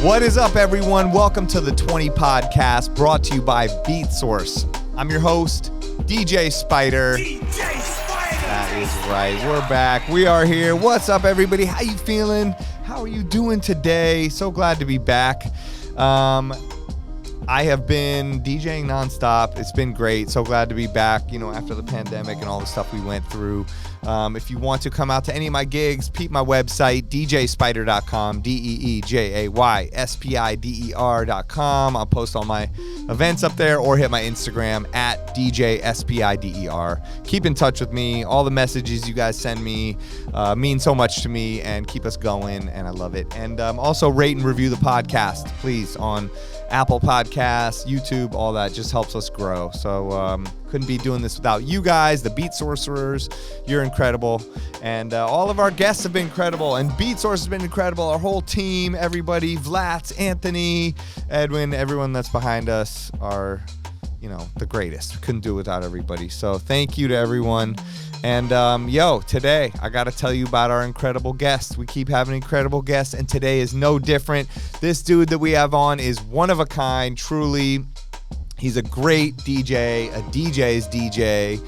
What is up, everyone? Welcome to the 20 Podcast, brought to you by Beatsource. I'm your host, DJ Spider. DJ Spider! That is right. We're back. We are here. What's up, everybody? How you feeling? How are you doing today? So glad to be back. I have been DJing nonstop. It's been great. So glad to be back, after the pandemic and all the stuff we went through. If you want to come out to any of my gigs, peep my website, DJspider.com, DEEJAYSPIDER.com. I'll post all my events up there or hit my Instagram at DJSPIDER. Keep in touch with me. All the messages you guys send me mean so much to me and keep us going, and I love it. And also rate and review the podcast, please, on Apple Podcasts, YouTube, all that just helps us grow. So couldn't be doing this without you guys, the Beat Sorcerers. You're incredible. And all of our guests have been incredible. And Beatsource has been incredible. Our whole team, everybody, Vlats, Anthony, Edwin, everyone that's behind us are, the greatest. Couldn't do it without everybody. So thank you to everyone. And today I got to tell you about our incredible guests. We keep having incredible guests, and today is no different. This dude that we have on is one of a kind, truly. He's a great DJ, a DJ's DJ.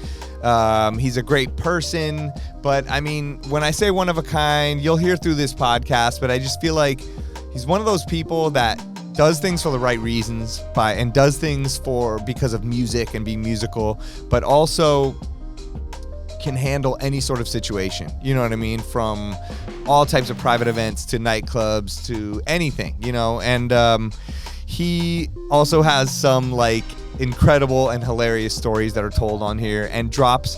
He's a great person, but I mean, when I say one of a kind, you'll hear through this podcast, but I just feel like he's one of those people that does things for the right reasons and does things because of music and being musical, but also can handle any sort of situation, you know what I mean? From all types of private events to nightclubs to anything, and he also has some incredible and hilarious stories that are told on here and drops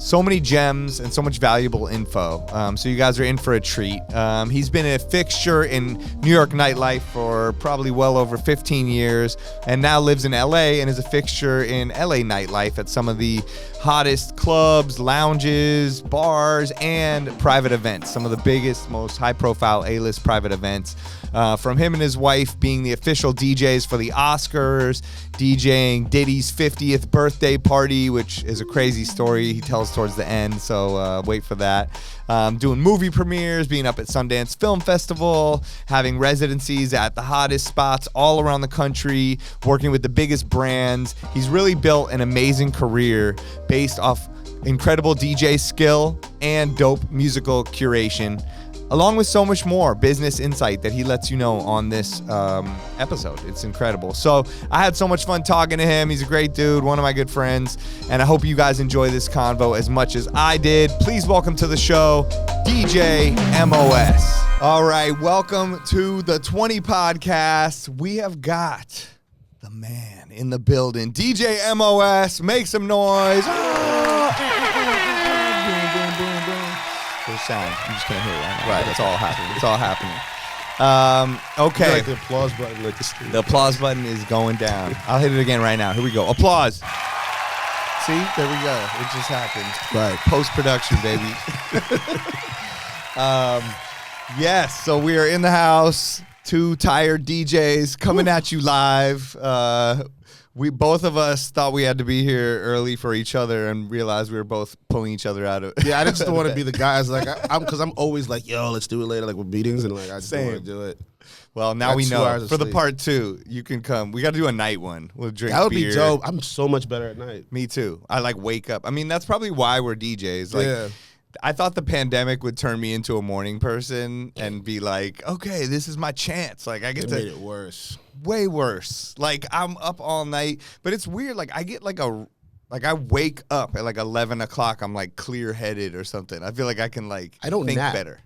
so many gems and so much valuable info. So you guys are in for a treat. He's been a fixture in New York nightlife for probably well over 15 years and now lives in LA and is a fixture in LA nightlife at some of the hottest clubs, lounges, bars, and private events. Some of the biggest, most high-profile A-list private events. From him and his wife being the official DJs for the Oscars, DJing Diddy's 50th birthday party, which is a crazy story he tells towards the end, so wait for that. Doing movie premieres, being up at Sundance Film Festival, having residencies at the hottest spots all around the country, working with the biggest brands. He's really built an amazing career based off incredible DJ skill and dope musical curation, along with so much more business insight that he lets you know on this episode. It's incredible. So I had so much fun talking to him. He's a great dude, one of my good friends, and I hope you guys enjoy this convo as much as I did. Please welcome to the show, DJ M.O.S. All right, welcome to the 20 Podcast. We have got the man in the building, DJ M.O.S. Make some noise. Sound. I'm just gonna hear it right now. Right, it's all happening. It's all happening. Okay. Like the applause button, the applause button is going down. I'll hit it again right now. Here we go. Applause. See, there we go. It just happened. Right. Post-production, baby. Yes. So we are in the house. Two tired DJs coming at you live. We both of us thought we had to be here early for each other and realized we were both pulling each other out of it. Yeah, I just don't want to be the guys because I'm always like, yo, let's do it later, with meetings, and I just don't want to do it. Well, now we know. For the part 2, you can come. We got to do a night one. We'll drink beer. That would be dope. I'm so much better at night. Me too. I wake up. I mean, that's probably why we're DJs. Yeah. I thought the pandemic would turn me into a morning person and be like, okay, this is my chance. I get to. It made it worse. Way worse. I'm up all night, but it's weird. I get I wake up at 11 o'clock. I'm clear headed or something. I feel like I can I don't think nap. better.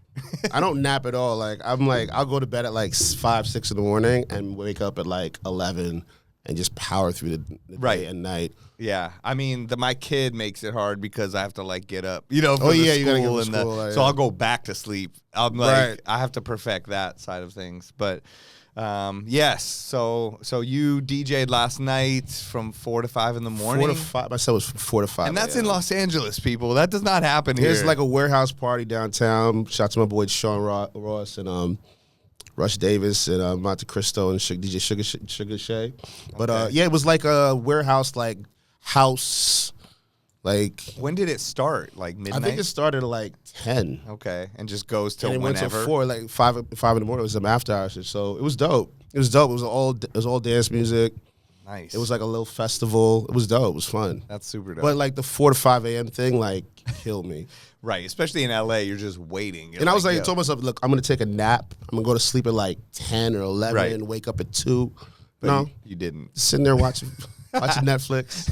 I don't nap at all. I'll go to bed at 5, 6 in the morning and wake up at 11 and just power through the day and night. Yeah, I mean, my kid makes it hard because I have to get up, for you gotta get to school. So I'll go back to sleep. I'm I have to perfect that side of things, but. Yes. So you DJ'd last night from 4 to 5 in the morning. 4 to 5. My set was from 4 to 5. And that's in Los Angeles, people. That does not happen here. Here's a warehouse party downtown. Shout out to my boy Sean Ross and Rush Davis and Monte Cristo and DJ Sugar Shay. But it was like a warehouse house Like, when did it start? Like midnight? I think it started at like 10. Okay, and just goes till And it whenever. went till 4, like 5 in the morning. It was some after hours. So it was dope. It was dope. It was all dance music. Nice. It was like a little festival. It was dope. It was fun. That's super dope. But like the 4 to 5 a.m. thing, like, killed me. Right, especially in LA, you're just waiting. And I was like, I told myself, look, I'm gonna take a nap. I'm gonna go to sleep at like 10 or 11 and wake up at 2. But no, you didn't. Just sitting there watching Netflix.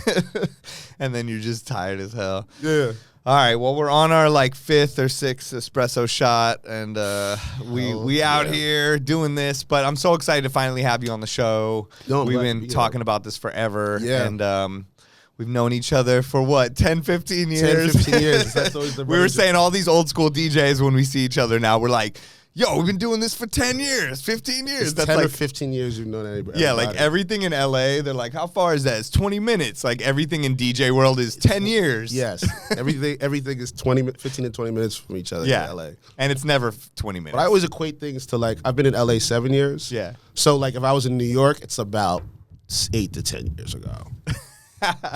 And then you're just tired as hell. Yeah. All right, well, we're on our like 5th or 6th espresso shot, and we out here doing this. But I'm so excited to finally have you on the show. We've been talking about this forever, and we've known each other for what, 10, 15 years? 10, 15 years. That's always the we were saying all these old school DJs when we see each other now. We're like, yo, we've been doing this for 10 years, 15 years. It's That's 10 like or 15 years you've known anybody. Yeah, like everything in LA, they're like, how far is that? It's 20 minutes. Like everything in DJ world is 10 years. Yes. everything is 15 to 20 minutes from each other in LA. And it's never 20 minutes. But I always equate things to like, I've been in LA 7 years. Yeah. So like if I was in New York, it's about 8 to 10 years ago.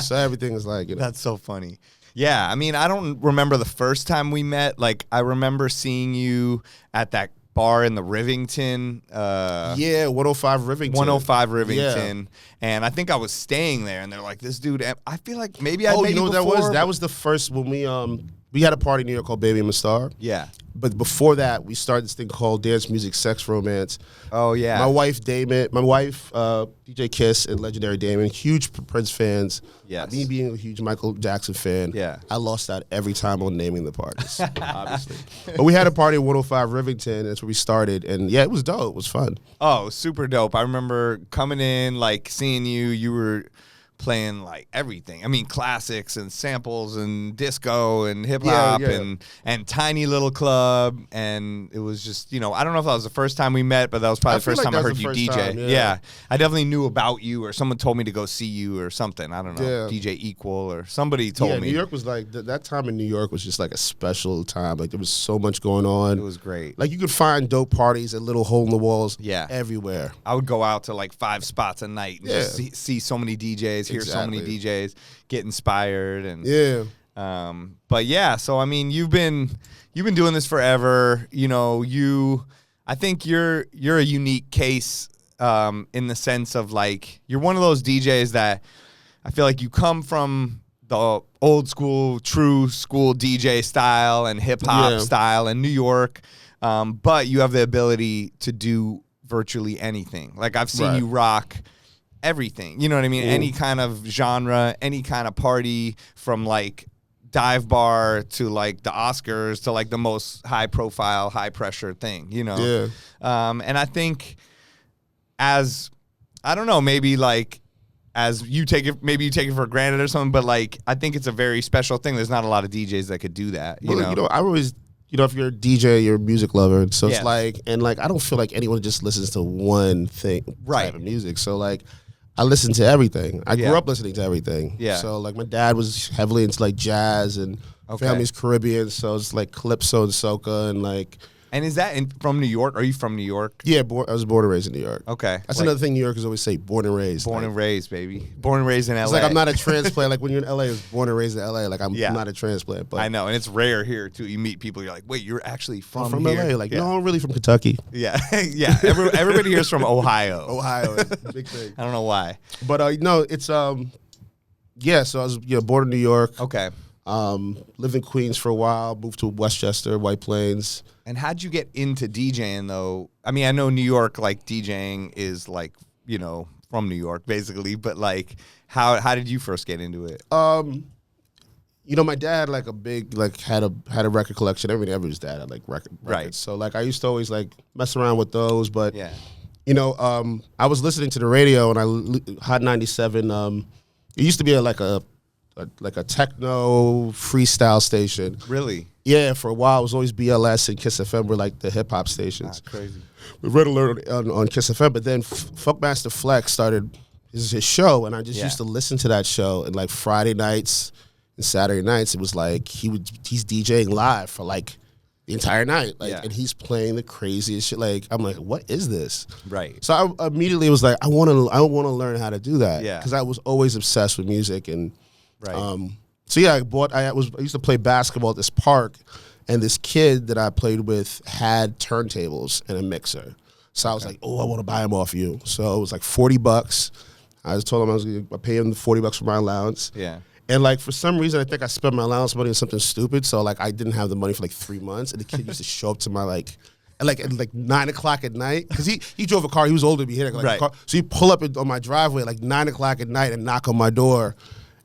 So everything is like, you know. That's so funny. Yeah, I mean, I don't remember the first time we met. Like, I remember seeing you at that bar in the Rivington. 105 Rivington. 105 Rivington. Yeah. And I think I was staying there, and they're like, this dude, I feel like maybe I met you before. That was the first when we had a party in New York called Baby I'm a Star. Yeah. But before that, we started this thing called Dance Music Sex Romance. Oh, yeah. My wife, DJ Kiss and Legendary Damon, huge Prince fans. Yes. Me being a huge Michael Jackson fan. Yeah. I lost out every time on naming the parties, obviously. But we had a party at 105 Rivington. That's where we started. And yeah, it was dope. It was fun. Oh, super dope. I remember coming in, like seeing you. You were playing like everything. I mean, classics and samples and disco and hip hop and tiny little club. And it was just, you know, I don't know if that was the first time we met, but that was probably the first time I heard you DJ. Yeah. I definitely knew about you, or someone told me to go see you or something. I don't know. Yeah. DJ Equal or somebody told me. New York was like, that time in New York was just like a special time. Like there was so much going on. It was great. Like you could find dope parties at little hole in the walls everywhere. I would go out to like 5 spots a night and just see so many DJs, hear so many DJs, get inspired, and but yeah, so I mean, you've been doing this forever. You know, I think you're a unique case in the sense of like you're one of those DJs that I feel like you come from the old school, true school DJ style and hip hop style in New York, but you have the ability to do virtually anything. Like I've seen you rock everything, you know what I mean? Any kind of genre, any kind of party, from like dive bar to like the Oscars to like the most high profile, high pressure thing, you know? And I think as, I don't know, maybe like as you take it, maybe you take it for granted or something, but like I think it's a very special thing. There's not a lot of DJs that could do that, you know? I always, you know, if you're a DJ, you're a music lover. So it's like, and like, I don't feel like anyone just listens to one thing, type of music. So like, I listen to everything. I grew up listening to everything. Yeah. So like my dad was heavily into like jazz and family's Caribbean. So it's like calypso and soca and like. And is that from New York? Are you from New York? Yeah, I was born and raised in New York. Okay. That's another thing New Yorkers always say, born and raised. Born and raised, baby. Born and raised in LA. It's like I'm not a transplant. Like when you're in LA, I was born and raised in LA. Like I'm not a transplant. But I know, and it's rare here too. You meet people, you're like, wait, you're actually from here? LA. Like, no, I'm really from Kentucky. Yeah. Yeah. Everybody here is from Ohio. Ohio, big thing. I don't know why. But no, it's so I was born in New York. Okay. Lived in Queens for a while, moved to Westchester, White Plains. And how'd you get into DJing though? I mean, I know New York, like DJing is like, you know, from New York basically, but like how did you first get into it? You know, my dad like a big like had a record collection. Everybody's dad had like records. Right. So like I used to always like mess around with those, but you know, I was listening to the radio and Hot 97. It used to be like a techno freestyle station. Really? Yeah, for a while it was always BLS and Kiss FM were like the hip hop stations. Crazy. With Red Alert on Kiss FM, but then Funkmaster Flex started his show, and I just used to listen to that show. And like Friday nights and Saturday nights, it was like he's DJing live for like the entire night, like, and he's playing the craziest shit. Like I'm like, what is this? Right. So I immediately was like, I want to learn how to do that. Yeah. Because I was always obsessed with music and. Right. So yeah, I used to play basketball at this park, and this kid that I played with had turntables and a mixer. So I was like, oh, I want to buy them off you. So it was like $40. I just told him I was going to pay him the $40 for my allowance. Yeah. And like for some reason, I think I spent my allowance money on something stupid. So like I didn't have the money for like 3 months, and the kid used to show up to my at 9 o'clock at night, because he drove a car. He was older than me. He had a car. So he'd pull up on my driveway at like 9 o'clock at night and knock on my door.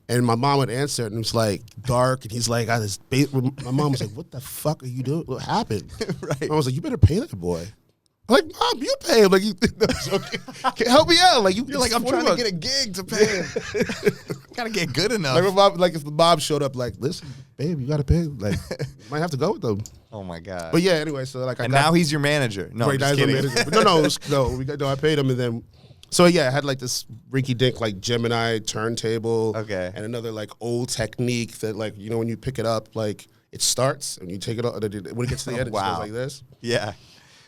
And my mom would answer it, and it was like dark, and he's like, my mom was like, what the fuck are you doing? What happened? Right. I was like, you better pay that boy. I'm like, Mom, you pay him. Like, help me out. Like, you're like, I'm trying to get a gig to pay him. Gotta get good enough. Like, if the mom showed up, like, listen, babe, you gotta pay him. Like, you might have to go with them. Oh my God. But yeah, anyway, so like, now he's your manager. No, I'm just kidding. No, I paid him, and then. So yeah, I had like this rinky-dink like Gemini turntable, and another like old technique that like, you know, when you pick it up, like it starts and you take it up, when it gets to the end, it just goes like this. Yeah.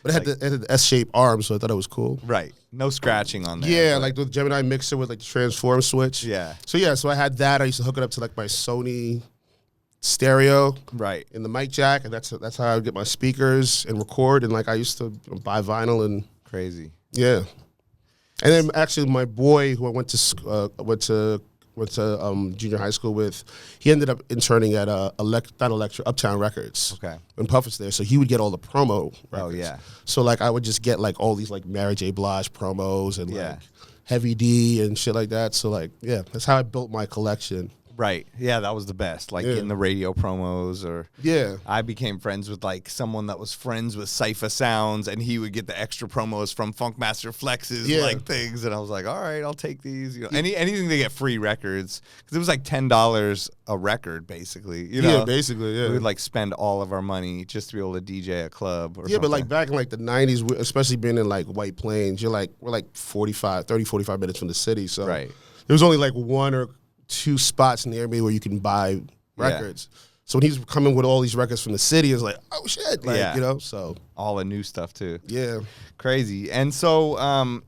But it had the S-shaped arm, so I thought it was cool. Right. No scratching on there. Yeah, like the Gemini mixer with like the transform switch. Yeah. So I had that. I used to hook it up to like my Sony stereo. Right. In the mic jack, and that's how I would get my speakers and record. And like I used to buy vinyl and crazy. Yeah. And then actually my boy who I went to junior high school with, he ended up interning at Uptown Records. Okay. When Puff was there, so he would get all the promo records. Oh yeah. So like I would just get like all these like Mary J. Blige promos and like Heavy D and shit like that. So like that's how I built my collection. Right. Yeah, that was the best. Like in the radio promos, or I became friends with like someone that was friends with Cypher Sounds, and he would get the extra promos from Funkmaster Flex's like things, and I was like, all right, I'll take these. You know, anything to get free records, because it was like $10 a record, basically. You know? Yeah, basically. Yeah, we would like spend all of our money just to be able to DJ a club. Or something. But like back in like the '90s, especially being in like White Plains, we're like 45 minutes from the city, so there was only like 1 or 2 spots near me where you can buy records. So when he's coming with all these records from the city, it's like, oh shit, like you know. So all the new stuff too. Yeah, crazy. And so,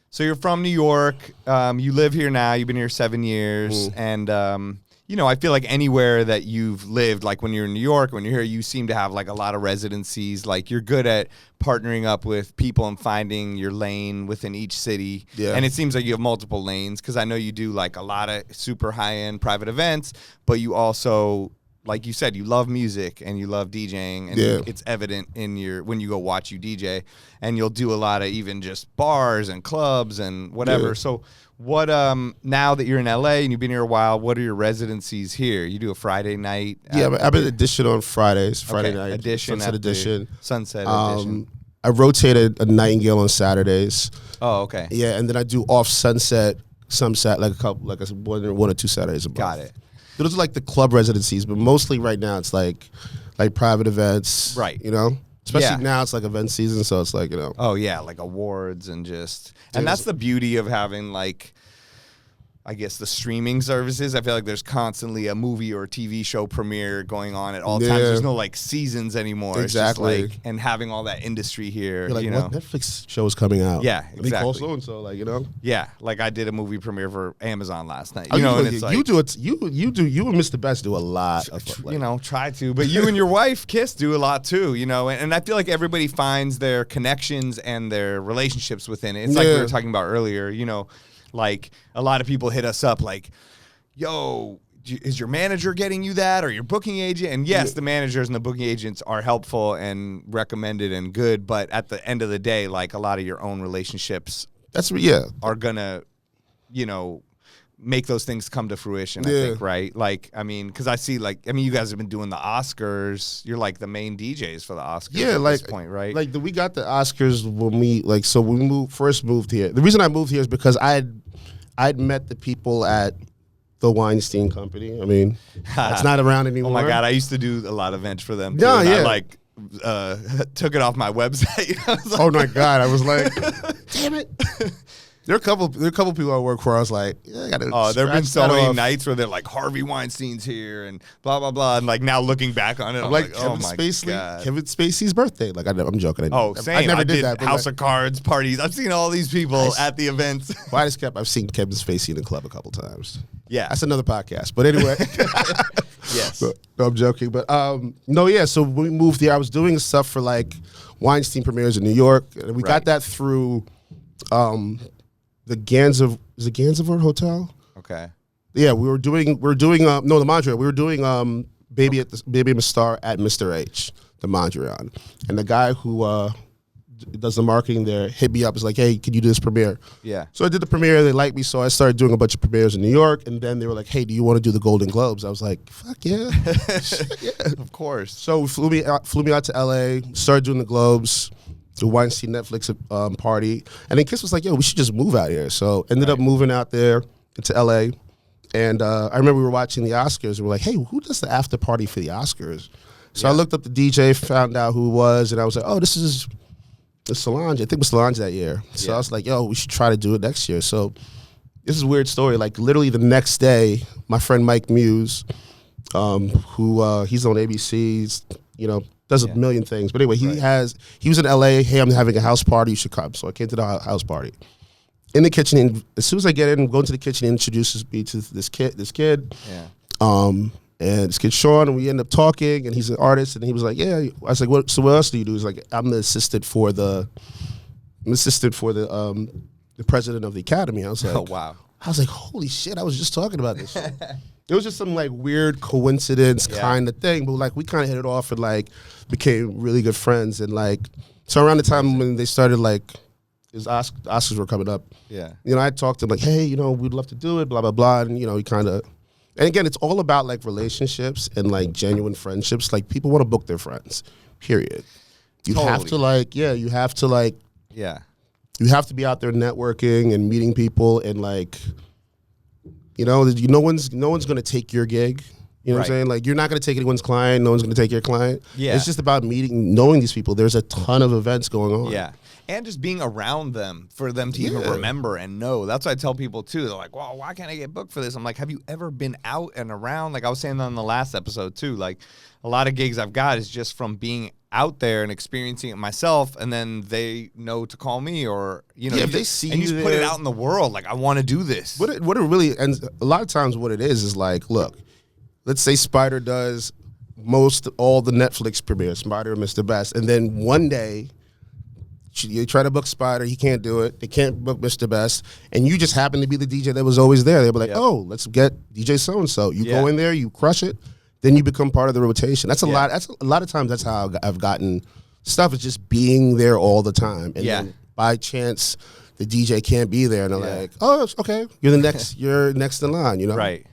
so you're from New York. You live here now. You've been here 7 years, and you know, I feel like anywhere that you've lived, like when you're in New York, when you're here, you seem to have like a lot of residencies. Like you're good at partnering up with people and finding your lane within each city. Yeah. And it seems like you have multiple lanes, because I know you do like a lot of super high-end private events, but you also, like you said, you love music and you love DJing, and it's evident in when you go watch you DJ, and you'll do a lot of even just bars and clubs and whatever. Yeah. So what, now that you're in LA and you've been here a while, what are your residencies here? You do a Friday night? Yeah, I've been Edition on Fridays, Friday night. Edition, Sunset Edition. Sunset Edition. I rotated a Nightingale on Saturdays. Oh, okay. Yeah, and then I do off Sunset, like a couple, like one or 2 Saturdays a month. Got it. Those are like the club residencies, but mostly right now it's like private events. Right. You know? Especially now it's like event season, so it's like, you know. Oh, yeah, like awards and just. And that's the beauty of having like, I guess, the streaming services. I feel like there's constantly a movie or a TV show premiere going on at all times. There's no like seasons anymore. Exactly. It's just like, and having all that industry here. You're like, you know, what Netflix show is coming out? Yeah, exactly. So and so, like, you know. Yeah, like I did a movie premiere for Amazon last night. You know, and it's like, you and Mr. Best do a lot of, you know, try to, but you and your wife Kiss do a lot too. You know, and I feel like everybody finds their connections and their relationships within it. It's like we were talking about earlier. You know. Like, a lot of people hit us up like, yo, is your manager getting you that, or your booking agent? And yes, the managers and the booking agents are helpful and recommended and good, but at the end of the day, like, a lot of your own relationships are going to, you know, make those things come to fruition, I think, right? Like, I mean, because I see, like, I mean, you guys have been doing the Oscars. You're, like, the main DJs for the Oscars at this point, right? Like, we got the Oscars when we first moved here. The reason I moved here is because I'd met the people at the Weinstein Company. I mean, it's not around anymore. Oh, my God. I used to do a lot of events for them, too. I, like, took it off my website. Like, oh, my God. I was like, damn it. There are a couple people I work for. I was like, I gotta. Oh, there have been so many nights where they're like, Harvey Weinstein's here and blah blah blah, and like now looking back on it, I'm like, oh my God, Kevin Spacey's birthday. Like I'm joking. Same. I never did that. House of Cards parties. I've seen all these people at the events. I've seen Kevin Spacey in the club a couple times. Yeah. That's another podcast. But anyway. Yes. No, I'm joking. But no, yeah. So when we moved here, I was doing stuff for like Weinstein premieres in New York. And we got that through the Gansevoort Hotel. Okay. Yeah, we were doing the Mondrian. We were doing Baby I'm a Star at Mr. H, the Mondrian. And the guy who does the marketing there hit me up. Is like, hey, can you do this premiere? Yeah. So I did the premiere. They liked me, so I started doing a bunch of premieres in New York. And then they were like, hey, do you want to do the Golden Globes? I was like, fuck yeah. Shit, yeah. Of course. So flew me out to LA, started doing the Globes, the Weinstein Netflix party. And then Kiss was like, yo, we should just move out here. So ended up moving out there into LA. And I remember we were watching the Oscars. And we were like, hey, who does the after party for the Oscars? So I looked up the DJ, found out who it was. And I was like, oh, this is Solange. I think it was Solange that year. So I was like, yo, we should try to do it next year. So this is a weird story. Like literally the next day, my friend Mike Muse, who he's on ABC, does a million things. But anyway, he was in LA. Hey, I'm having a house party. You should come. So I came to the house party. In the kitchen, and as soon as I get in, go into the kitchen, he introduces me to this kid. Yeah. And this kid Sean, and we end up talking, and he's an artist, and he was like, yeah. I was like, what else do you do? He's like, I'm the assistant for the president of the Academy. I was like, oh wow. I was like, holy shit, I was just talking about this. It was just some like weird coincidence kind of thing, but like we kind of hit it off and like became really good friends, and like so around the time when they started like his Oscars were coming up. Yeah. I talked to him like, hey, we'd love to do it, blah, blah, blah. And, he kind of, and again, it's all about like relationships and like genuine friendships. Like people want to book their friends, period. You have to like, you have to like, you have to be out there networking and meeting people and like, no one's going to take your gig. You know what I'm saying? Like, you're not going to take anyone's client. No one's going to take your client. Yeah. It's just about knowing these people. There's a ton of events going on. Yeah. And just being around them for them to even remember and know. That's what I tell people, too. They're like, well, why can't I get booked for this? I'm like, have you ever been out and around? Like I was saying on the last episode, too. Like, a lot of gigs I've got is just from being out there and experiencing it myself, and then they know to call me or, if they see and you just put it out in the world. Like, I want to do this. What it really, and a lot of times what it is like, look, let's say Spider does all the Netflix premieres, Spider and Mr. Best, and then one day you try to book Spider, he can't do it. They can't book Mr. Best, and you just happen to be the DJ that was always there. They'll be like, oh, let's get DJ so-and-so. You go in there, you crush it, then you become part of the rotation. That's a lot. That's a lot of times that's how I've gotten stuff, is just being there all the time. And then by chance, the DJ can't be there, and they're like, oh, okay, you're next in line, Right.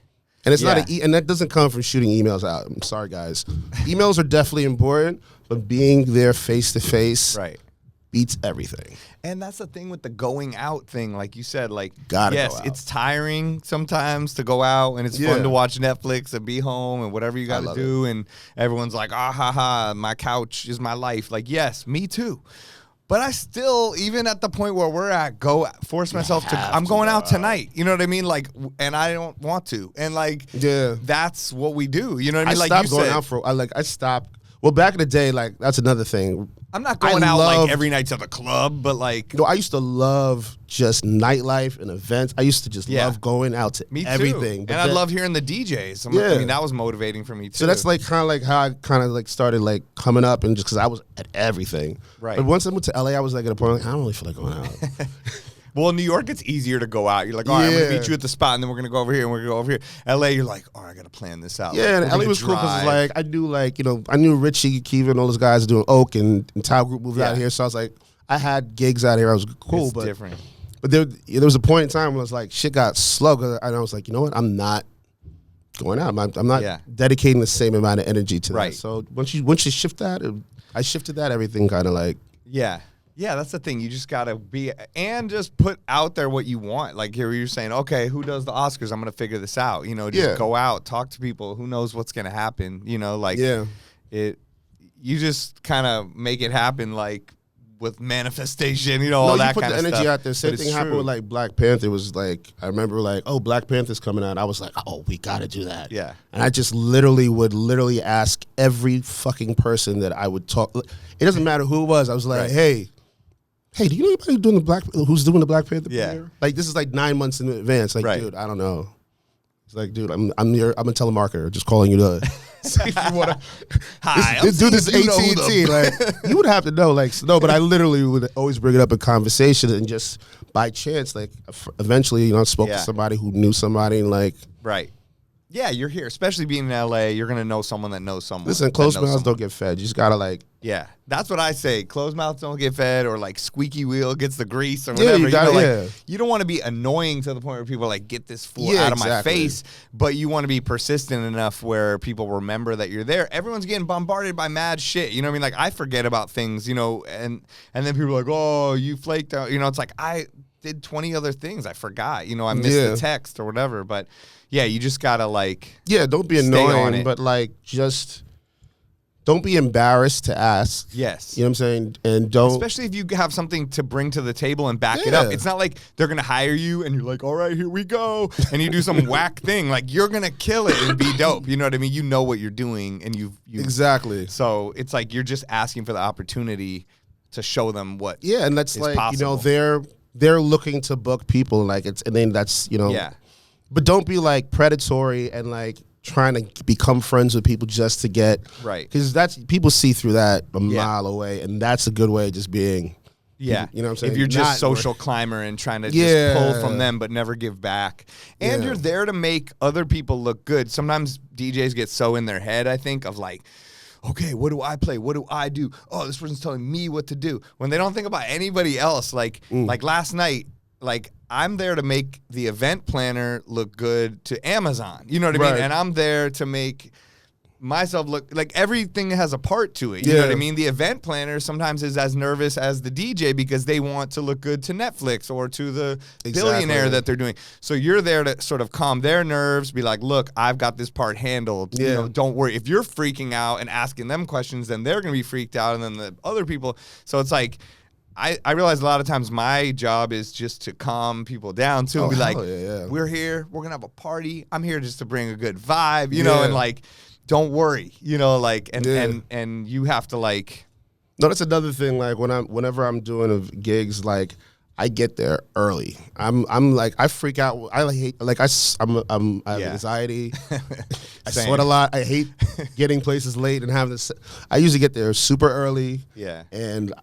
And it's not and that doesn't come from shooting emails out. I'm sorry, guys. Emails are definitely important, but being there face to face beats everything. And that's the thing with the going out thing, like you said, like, go yes, out. It's tiring sometimes to go out, and it's fun to watch Netflix and be home and whatever you got to do, and everyone's like, ah, ha, ha, my couch is my life. Like, yes, me too. But I still, even at the point where we're at, force myself to, I'm going out tonight. You know what I mean? Like, and I don't want to. And like, that's what we do. You know what I mean? Like, stopped going out I stopped. Well, back in the day, like, that's another thing. I'm not going out like every night to the club, but like. No, I used to love just nightlife and events. I used to just love going out to everything. And I love hearing the DJs. I mean, that was motivating for me too. So that's like kind of like how I kind of like started like coming up, and just because I was at everything. Right. But once I went to LA, I was like at a point like, I don't really feel like going out. Well, in New York, it's easier to go out. You're like, all right, I'm going to meet you at the spot, and then we're going to go over here, and we're going to go over here. LA, you're like, all right, I got to plan this out. Yeah, like, and LA was cool because like, I knew Richie, Keevan, all those guys doing Oak, and Tile Group moved out here. So I was like, I had gigs out here. I was cool. It's different. But there was a point in time when it was like, shit got slow. And I was like, you know what? I'm not going out. I'm not dedicating the same amount of energy to that. So once you shift that, I shifted that, everything kind of like. Yeah. Yeah, that's the thing. You just got to be, and just put out there what you want. Like here you're saying, okay, who does the Oscars? I'm going to figure this out. Just go out, talk to people. Who knows what's going to happen? You just kind of make it happen, like with manifestation, all that kind of stuff. You put the energy out there. Same thing happened with like Black Panther. Was like, I remember like, oh, Black Panther's coming out. I was like, oh, we got to do that. Yeah. And I just would ask every fucking person that I would talk. It doesn't matter who it was. I was like, hey, do you know anybody who's doing the Black Panther premiere? Like, this is like 9 months in advance. Like, dude, I don't know. It's like, dude, I'm a telemarketer, just calling you to see if you want to. Hi, do this AT&T. Like, you would have to know. Like, no, but I literally would always bring it up in conversation, and just by chance, like, eventually, you know, I spoke to somebody who knew somebody, and like, right. Yeah, you're here, especially being in LA. You're gonna know someone that knows someone. Listen, closed mouths don't get fed. You just gotta like. Yeah, that's what I say. Closed mouths don't get fed, or like squeaky wheel gets the grease, or whatever. Yeah, you gotta, you don't want to be annoying to the point where people are like, get this fool out of my face. But you want to be persistent enough where people remember that you're there. Everyone's getting bombarded by mad shit. You know what I mean? Like, I forget about things, you know, and then people are like, oh, you flaked out. You know, it's like, I did 20 other things. I forgot. You know, I missed the text or whatever. But yeah, you just gotta like, don't be annoying, but like, just don't be embarrassed to ask. Yes. You know what I'm saying? And don't. Especially if you have something to bring to the table and back it up. It's not like they're going to hire you and you're like, all right, here we go. And you do some whack thing. Like, you're going to kill it and be dope. You know what I mean? You know what you're doing, and you Exactly. So it's like you're just asking for the opportunity to show them what and that's like, possible. you know, they're looking to book people, like, and then that's, you know. Yeah. But don't be like predatory and like trying to become friends with people just to get because that's people see through that a mile away, and that's a good way of just being you know what I'm saying. If you're just social climber and trying to just pull from them but never give back, and you're there to make other people look good. Sometimes DJs get so in their head, I think, of like, okay, what do I play? What do I do? Oh, this person's telling me what to do, when they don't think about anybody else. Like last night, like, I'm there to make the event planner look good to Amazon. You know what I mean? And I'm there to make myself look like everything has a part to it. You know what I mean? The event planner sometimes is as nervous as the DJ because they want to look good to Netflix or to the billionaire that they're doing. So you're there to sort of calm their nerves, be like, look, I've got this part handled. You know, don't worry. If you're freaking out and asking them questions, then they're going to be freaked out, and then the other people. So it's like, I realize a lot of times my job is just to calm people down too, and be like, we're here, we're gonna have a party. I'm here just to bring a good vibe, you know, and like, don't worry, you know, like, and you have to like. No, that's another thing. Like, whenever I'm doing gigs, like, I get there early. I'm like, I freak out. I hate, like, I have anxiety. I sweat a lot. I hate getting places late and having this. I usually get there super early. Yeah, and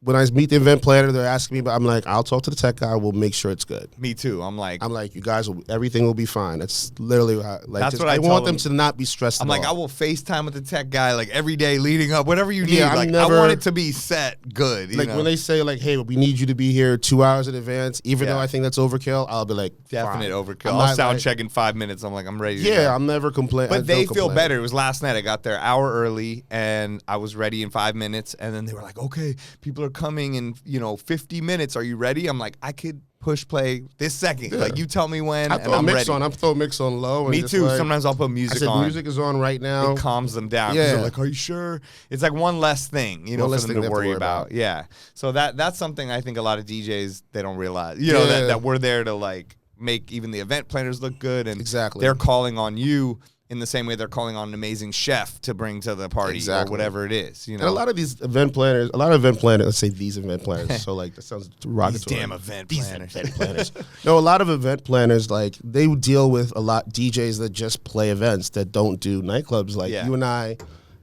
when I meet the event planner, they're asking me, but I'm like, I'll talk to the tech guy. We'll make sure it's good. Me too. I'm like, you guys, everything will be fine. That's literally how, like, that's what I want them to not be stressed. I'm like, I will FaceTime with the tech guy like every day leading up, whatever you need. Like, I want it to be set good. You know? When they say like, hey, we need you to be here 2 hours in advance, even though I think that's overkill, I'll be like, definite overkill. I'll sound check in 5 minutes. I'm like, I'm ready. I'm never complaining. But they feel better. It was last night. I got there an hour early and I was ready in 5 minutes, and then they were like, okay, people are coming in 50 minutes. Are you ready? I'm like, I could push play this second. Like, you tell me when, and I'm ready. I'm throwing mix on low. Me too. Like, sometimes I'll put music on. Music is on right now. It calms them down. Yeah. They're like, are you sure? It's like one less thing, for them to worry about. Yeah. So that's something I think a lot of DJs, they don't realize. That we're there to like make even the event planners look good, and they're calling on you in the same way they're calling on an amazing chef to bring to the party or whatever it is. And a lot of these event planners, let's say these event planners, so like that sounds derogatory. These damn event planners. No, a lot of event planners, like, they deal with a lot DJs that just play events that don't do nightclubs. Like you and I,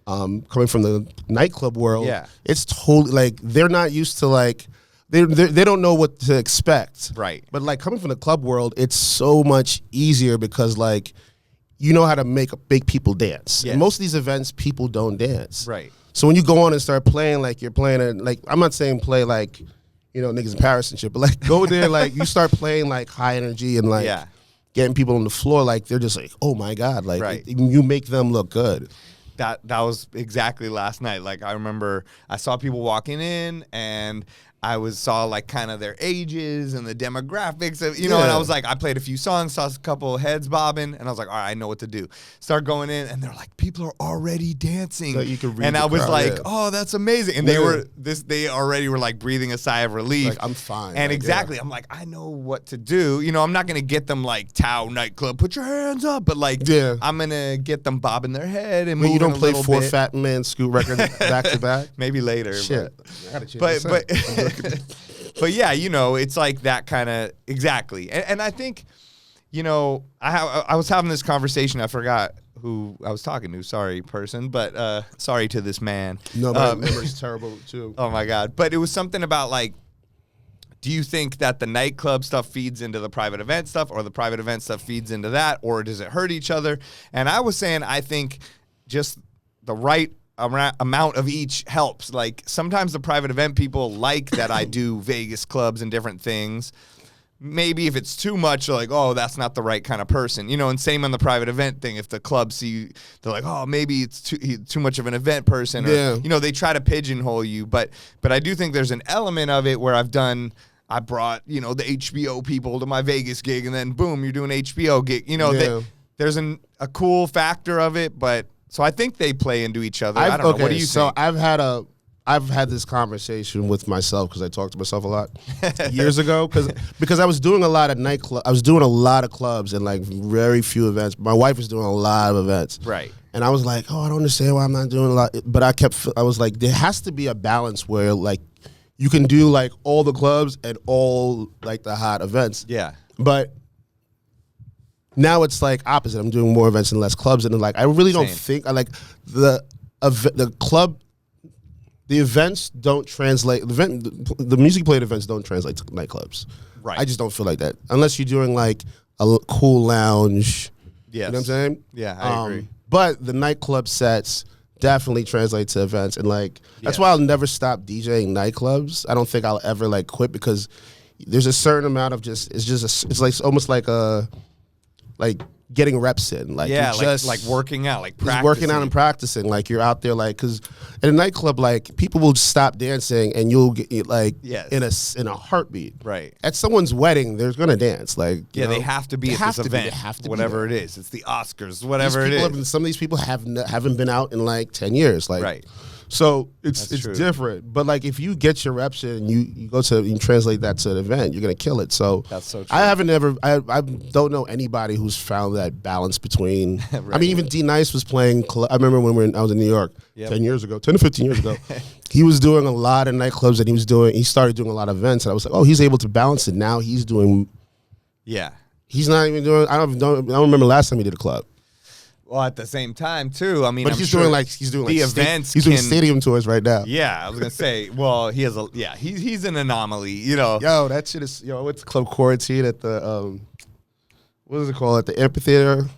coming from the nightclub world, it's totally like they're not used to like. They don't know what to expect. Right. But like coming from the club world, it's so much easier because like, you know how to make people dance. Yes. And most of these events, people don't dance. Right. So when you go on and start playing like you're playing, like, I'm not saying play like, niggas in Paris and shit, but like go there, like you start playing like high energy and like getting people on the floor, like they're just like, oh my God, like you make them look good. That was exactly last night. Like, I remember I saw people walking in and I saw like kind of their ages and the demographics of, and I was like, I played a few songs, saw a couple heads bobbing, and I was like, all right, I know what to do. Start going in, and they're like, people are already dancing. So you can read, and I was like, oh, that's amazing. And they already were like breathing a sigh of relief. Like, I'm fine. And I'm like, I know what to do. I'm not gonna get them like Tao nightclub, put your hands up, but like, I'm gonna get them bobbing their head and moving. You don't play 4 Fat Man Scoot records back to back? Maybe later. Shit. But yeah, it's like that kind of, exactly. And I think you know, I was having this conversation. I forgot who I was talking to. Sorry, person, but sorry to this man. No, my memory's terrible too. Oh my God! But it was something about like, do you think that the nightclub stuff feeds into the private event stuff, or the private event stuff feeds into that, or does it hurt each other? And I was saying, I think just the right amount of each helps. Like sometimes the private event people like that I do Vegas clubs and different things. Maybe if it's too much, they're like, oh, that's not the right kind of person, you know. And same on the private event thing. If the club see, they're like, oh, maybe it's too much of an event person, or you know, they try to pigeonhole you. But I do think there's an element of it where I brought, you know, the HBO people to my Vegas gig, and then boom, you're doing an HBO gig. You know, there's a cool factor of it, but so I think they play into each other. I don't know. What do you think? So I've had this conversation with myself because I talk to myself a lot years ago because I was doing a lot of nightclub. I was doing a lot of clubs and like very few events. My wife was doing a lot of events. Right. And I was like, oh, I don't understand why I'm not doing a lot. But I was like, there has to be a balance where like you can do like all the clubs and all like the hot events. Yeah. But now it's like opposite. I'm doing more events and less clubs. And like I really don't think I like the club. The events don't translate. The music played events don't translate to nightclubs. Right. I just don't feel like that unless you're doing like a cool lounge. Yes. You know what I'm saying? Yeah, I agree. But the nightclub sets definitely translate to events, and like that's why I'll never stop DJing nightclubs. I don't think I'll ever like quit because there's a certain amount of it's like almost like getting reps in, like like working out, like practicing. Working out and practicing, like you're out there, like because in a nightclub, like people will stop dancing and you'll get like in a heartbeat. Right. At someone's wedding, they're gonna dance, like they have to be at this event, they have to whatever it is. It's the Oscars, whatever it is. Some of these people haven't been out in like 10 years, like right. So it's different, but like if you get your reps in and you go to you translate that to an event, you're gonna kill it. So that's so true. I don't know anybody who's found that balance between. Right. I mean, even D Nice was playing. I remember when I was in New York 10 to 15 years ago. He was doing a lot of nightclubs, and he started doing a lot of events, and I was like, oh, he's able to balance it. Now he's doing. Yeah. He's not even doing. I don't remember last time he did a club. Well, at the same time, too, I mean, but he's doing the events. He's doing stadium tours right now. Yeah, I was gonna say. Well, he has he's an anomaly, you know. Yo, that shit is what's Club Quarantine at the what is it called, at the amphitheater?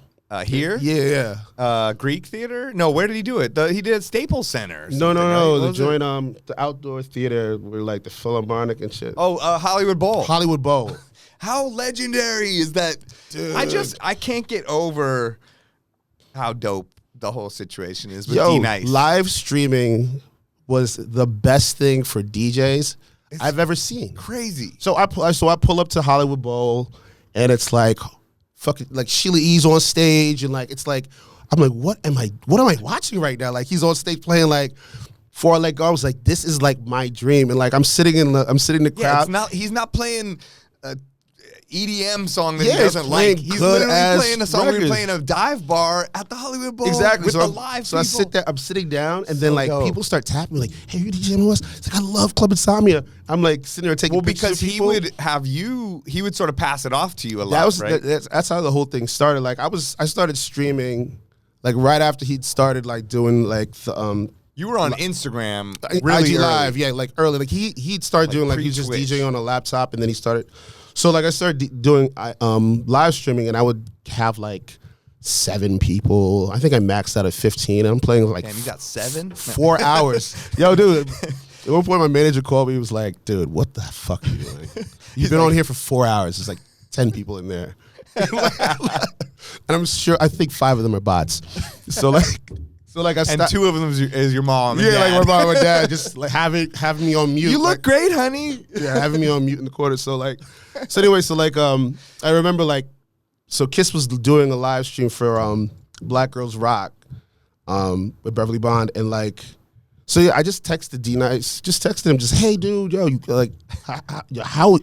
Here? Yeah. Greek Theater? No, where did he do it? He did Staples Center. No. The joint the outdoor theater where like the Philharmonic and shit. Oh, Hollywood Bowl. Hollywood Bowl. How legendary is that? Dude. I can't get over how dope the whole situation is with D-Nice. Live streaming was the best thing for DJs I've ever seen. Crazy. So I pull up to Hollywood Bowl, and it's like fucking like Sheila E's on stage, and like it's like I'm like, what am I watching right now? Like he's on stage playing like For Like I was like, this is like my dream, and like I'm sitting in the crowd. He's not playing EDM song that he doesn't like. He's literally playing a song. We're playing a dive bar at the Hollywood Bowl with the live people. So I'm sitting down, and then like people start tapping me like, "Hey, you DJ M.O.S?" It's like, I love Club Insomnia. I'm like sitting there taking pictures of people. He would sort of pass it off to you a lot, right? That's how the whole thing started. Like I started streaming like right after he'd started like doing like the You were on Instagram really IG early. Live, like early. Like he'd started doing like he was just DJing on a laptop, and then he started. So like I started doing live streaming, and I would have like 7 people. I think I maxed out at 15. And I'm playing like. Damn, you got 7? 4 hours. Yo, dude. At one point, my manager called me. He was like, "Dude, what the fuck are you doing? You've been on here for 4 hours. There's like 10 people in there." And I think 5 of them are bots. So like I and 2 of them is your mom. And dad. Like my mom and dad just like having me on mute. You look great, honey. Yeah, having me on mute in the corner. So I remember like, so Kiss was doing a live stream for Black Girls Rock with Beverly Bond, and like, so yeah, I just texted D-Nice, him, hey dude, yo, you like, how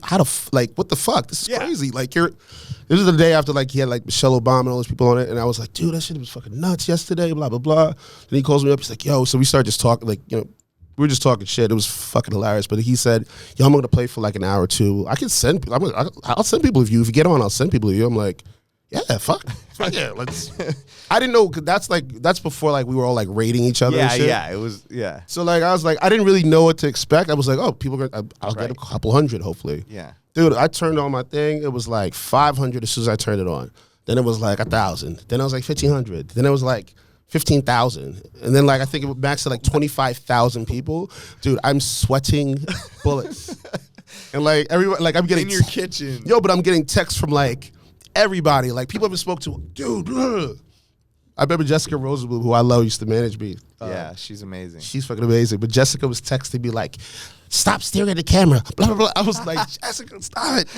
like, what the fuck? This is crazy. Like this is the day after like he had like Michelle Obama and all those people on it, and I was like, dude, that shit was fucking nuts yesterday, blah blah blah. Then he calls me up, he's like, yo, so we started just talking, like, you know, we were just talking shit. It was fucking hilarious. But he said, yo, I'm gonna play for like an hour or 2. I can send, I'll send people if you get on, I'll send people to you. I'm like, Yeah, fuck yeah, let's. I didn't know, 'cause that's before like we were all like rating each other. Yeah, and shit. yeah, it was, yeah. So like I was like, I didn't really know what to expect. I was like, oh, I'll get a couple hundred hopefully. Yeah, dude, I turned on my thing. It was like 500 as soon as I turned it on. Then it was like 1,000. Then it was like 1,500. Then it was like 15,000. And then like I think it maxed at like 25,000 people. Dude, I'm sweating bullets. And like everyone, like I'm getting in your kitchen. Yo, but I'm getting texts from like everybody, like people I haven't spoke to. Dude, I remember Jessica Rosenblum, who I love, used to manage me. Yeah, she's amazing. She's fucking amazing. But Jessica was texting me like, stop staring at the camera, blah, blah, blah. I was like, Jessica, stop it.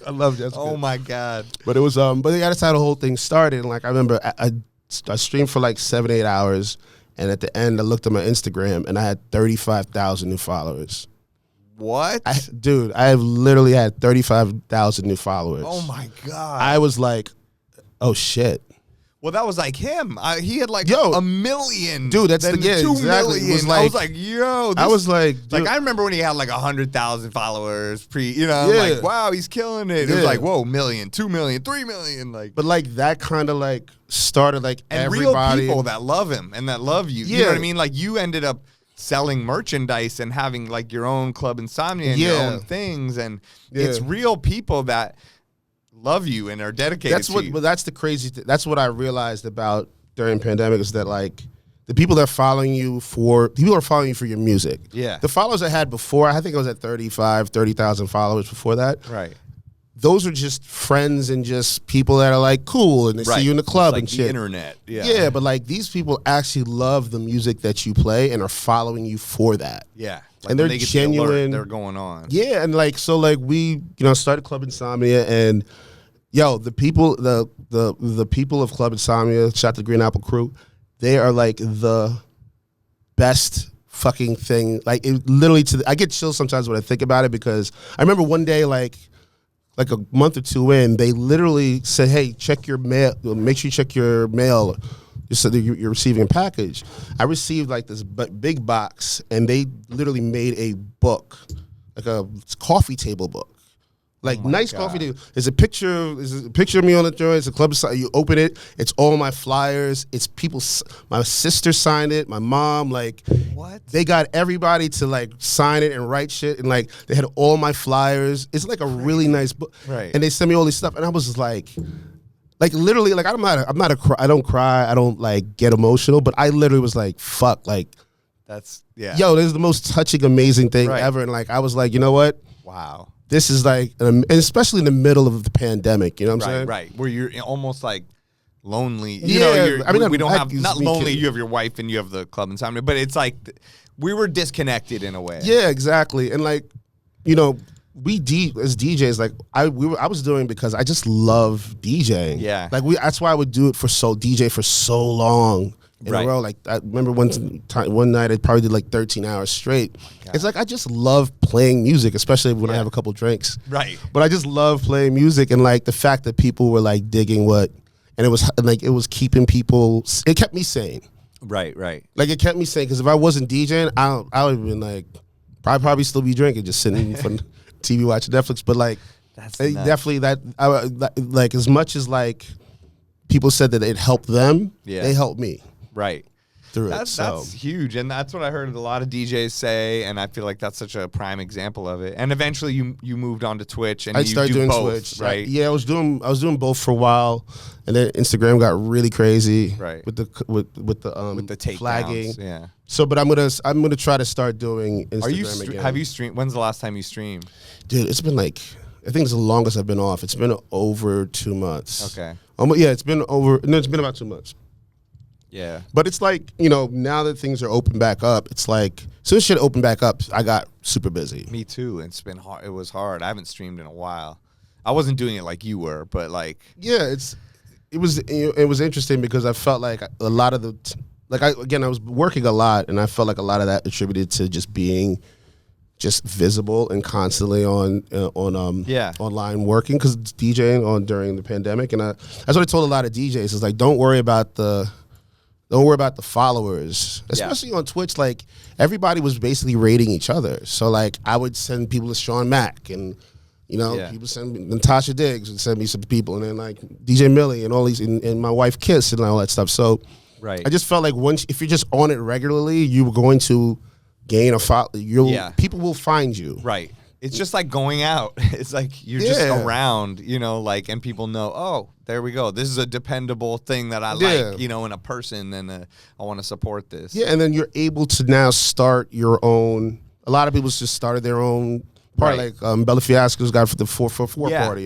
I love Jessica. Oh my God. But it was, but yeah, that's how the whole thing started. And like, I remember I streamed for like 7-8 hours. And at the end, I looked at my Instagram and I had 35,000 new followers. What? Dude, I have literally had 35,000 new followers. Oh my God. I was like, oh shit. Well, that was like him. He had like a million. Dude, that's the 2 exactly. million. I was like, yo. I was like, dude. Like I remember when he had like 100,000 followers like, wow, he's killing it. It was like, whoa, 1 million, 2 million, 3 million. Like, but like that kind of like started like and everybody. real people that love him and that love you. You know what I mean? Like you ended up selling merchandise and having like your own Club Insomnia and your own things. And it's real people that love you and are dedicated to you. But that's the crazy thing. That's what I realized about during pandemic is that like the people that are following you for your music. Yeah. The followers I had before, I think I was at 30,000 followers before that. Right. Those are just friends and just people that are like cool and they see you in the club like and the shit. Internet. Yeah. Yeah, but like these people actually love the music that you play and are following you for that. Yeah. Like and they're genuine. They're going on. Yeah, and like so like we, started Club Insomnia and yo, the people the people of Club Insomnia, shout out to the Green Apple crew, they are like the best fucking thing. Like it literally I get chills sometimes when I think about it because I remember one day like a month or two in, they literally said, hey, check your mail, make sure you check your mail just so that you're receiving a package. I received like this big box and they literally made a book, like a coffee table book. Like nice coffee table. There's a picture of me on the joint. It's a club site. You open it. It's all my flyers. It's people. My sister signed it. My mom. Like what? They got everybody to like sign it and write shit. And like they had all my flyers. It's like a really nice book. Right. And they sent me all this stuff. And I was just like literally like I don't cry. I don't like get emotional. But I literally was like fuck. Like that's Yo, this is the most touching, amazing thing ever. And like I was like, you know what? Wow. This is like, and especially in the middle of the pandemic, you know what I'm saying? Right, where you're almost like lonely. You know, we don't have, not lonely, you have your wife and you have the Club Insomnia, but it's like we were disconnected in a way. Yeah, exactly. And like, we as DJs, like I was doing because I just love DJing. Yeah. Like that's why I would do it DJ for so long. In a row. Like I remember one night I probably did like 13 hours straight. It's like I just love playing music, especially when I have a couple drinks. Right. But I just love playing music and like the fact that people were like digging and it was keeping people. It kept me sane. Right. Like it kept me sane because if I wasn't DJing, I would have been like probably still be drinking, just sitting in front of TV watching Netflix. But like that's definitely like as much as like people said that it helped them, they helped me. Right. That's huge. And that's what I heard a lot of DJs say. And I feel like that's such a prime example of it. And eventually you moved on to Twitch and I started doing both, Twitch. Right. Yeah, I was doing both for a while. And then Instagram got really crazy. Right. With the take flagging. Yeah. So but I'm gonna try to start doing Instagram again. Have you streamed? When's the last time you streamed? Dude, it's been like I think it's the longest I've been off. It's been over 2 months. Okay. It's been about 2 months. Yeah. But it's like, now that things are open back up, it's like, as soon as shit opened back up, I got super busy. Me too. It's been hard. It was hard. I haven't streamed in a while. I wasn't doing it like you were, but like. Yeah, it was interesting because I felt like a lot of I was working a lot and I felt like a lot of that attributed to just being just visible and constantly on online working because DJing during the pandemic. And that's what I told a lot of DJs is like, don't worry about the followers, especially on Twitch. Like everybody was basically rating each other. So like I would send people to Sean Mack and You know, people send me, Natasha Diggs would send me some people, and then like DJ Millie and all these, and my wife Kiss and all that stuff. So I just felt like if you're just on it regularly, you were going to gain a follow. People will find you. Right. It's just like going out. It's like you're just around, you know, like, and people know, oh, there we go. This is a dependable thing that I like, you know, in a person, and I want to support this. Yeah, and then you're able to now start your own. A lot of people just started their own party, like Bella Fiasco's got for the 444 party,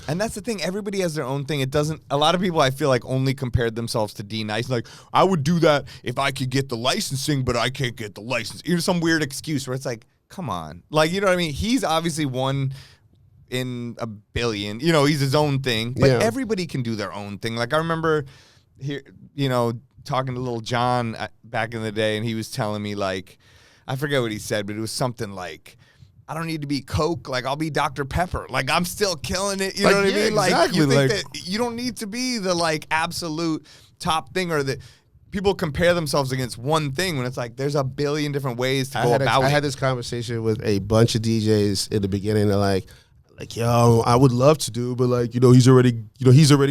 and that's the thing. Everybody has their own thing. It doesn't. A lot of people, I feel like, only compared themselves to D Nice. Like, I would do that if I could get the licensing, but I can't get the license. You know, some weird excuse where it's like, come on, like, you know what I mean? He's obviously one in a billion. You know, he's his own thing, but everybody can do their own thing. Like, I remember here, you know, talking to Little John back in the day, and he was telling me, like, I forget what he said, but it was something like, I don't need to be Coke, like, I'll be Dr. Pepper. Like, I'm still killing it. You know what I mean? Like, exactly. You think that you don't need to be the, like, absolute top thing, or the people compare themselves against one thing when it's like there's a billion different ways to go about it. I had this conversation with a bunch of DJs in the beginning. They're like, yo, I would love to do, but like, you know, he's already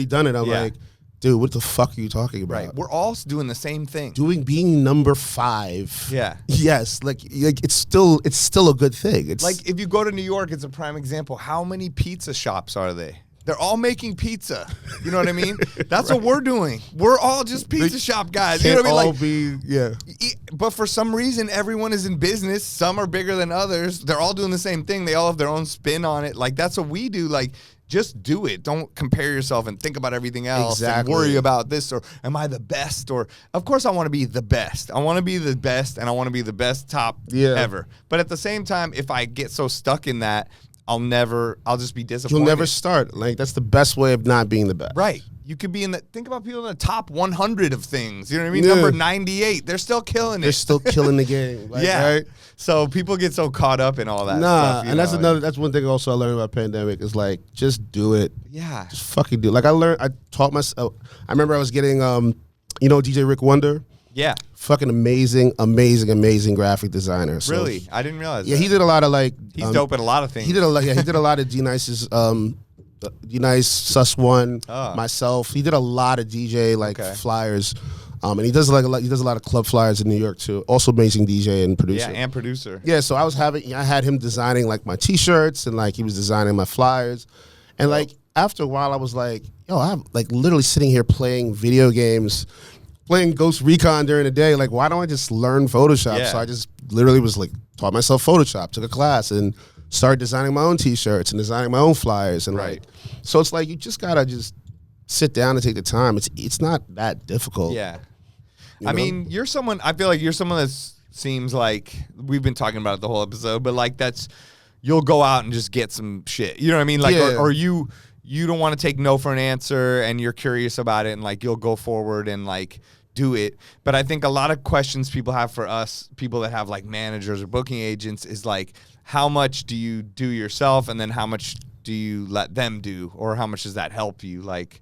done it. I'm like, dude, what the fuck are you talking about? Right. We're all doing the same thing. Being number 5. Yeah. Yes. Like it's still a good thing. It's like, if you go to New York, it's a prime example. How many pizza shops are they? They're all making pizza. You know what I mean? That's what we're doing. We're all just pizza shop guys. You know what I mean? Like, but for some reason, everyone is in business. Some are bigger than others. They're all doing the same thing. They all have their own spin on it. Like, that's what we do. Like, just do it. Don't compare yourself and think about everything else and worry about this, or am I the best? Or, of course, I want to be the best. I want to be the best, and I want to be the best top ever. But at the same time, if I get so stuck in that, I'll just be disappointed. You'll never start. Like, that's the best way of not being the best. Right. You could be think about people in the top 100 of things. You know what I mean? Number 98. They're still killing it. They're still killing the game. Like, right? So people get so caught up in all that stuff. And that's one thing also I learned about pandemic is like, just do it. Yeah. Just fucking do it. Like, I taught myself. I remember I was getting, you know, DJ Rick Wonder? Yeah. Fucking amazing graphic designer. So, really? I didn't realize that. He did a lot of like... He's dope at a lot of things. He did a lot of D-Nice's... D-Nice, Sus One, myself. He did a lot of DJ flyers. And he does a lot of club flyers in New York too. Also amazing DJ and producer. Yeah, and producer. Yeah, so I had him designing like my t-shirts, and like he was designing my flyers. And like after a while I was like, yo, I'm like literally sitting here playing video games, playing Ghost Recon during the day. Like, why don't I just learn Photoshop? Yeah. So I just literally was like, taught myself Photoshop, took a class, and started designing my own t-shirts and designing my own flyers. And like, so it's like, you just gotta just sit down and take the time. It's not that difficult. Yeah. I mean, you're someone, I feel like you're someone that seems like, we've been talking about it the whole episode, but like you'll go out and just get some shit. You know what I mean? Like, or you don't want to take no for an answer, and you're curious about it, and like you'll go forward and like do it. But I think a lot of questions people have for us, people that have like managers or booking agents, is like, how much do you do yourself, and then how much do you let them do, or how much does that help you? Like,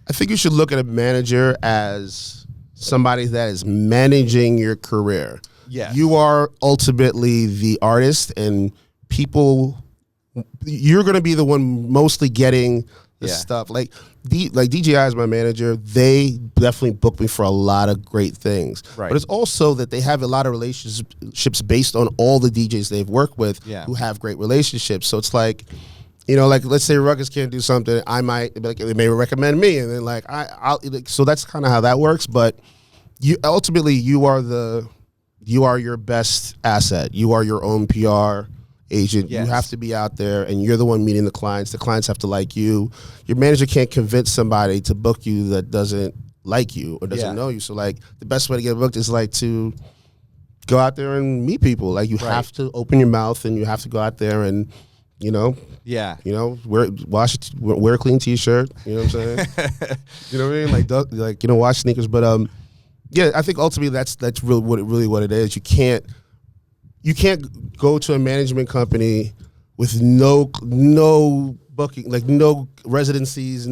I think you should look at a manager as somebody that is managing your career. Yeah, you are ultimately the artist, and you're going to be the one mostly getting the stuff. Like DJI is my manager. They definitely booked me for a lot of great things. Right. But it's also that they have a lot of relationships based on all the DJs they've worked with who have great relationships. So it's like, you know, like let's say Ruckus can't do something, I might like they may recommend me, and then like I'll so that's kind of how that works. But you ultimately you are your best asset. You are your own PR agent. Yes. You have to be out there, and you're the one meeting the clients. The clients have to like you. Your manager can't convince somebody to book you that doesn't like you or doesn't know you. So like the best way to get booked is like to go out there and meet people. Like you have to open your mouth, and you have to go out there and wear a clean t-shirt. You know what I'm saying? You know what I mean? Like wash sneakers. But I think ultimately that's really what it is. You can't go to a management company with no booking, like no residencies,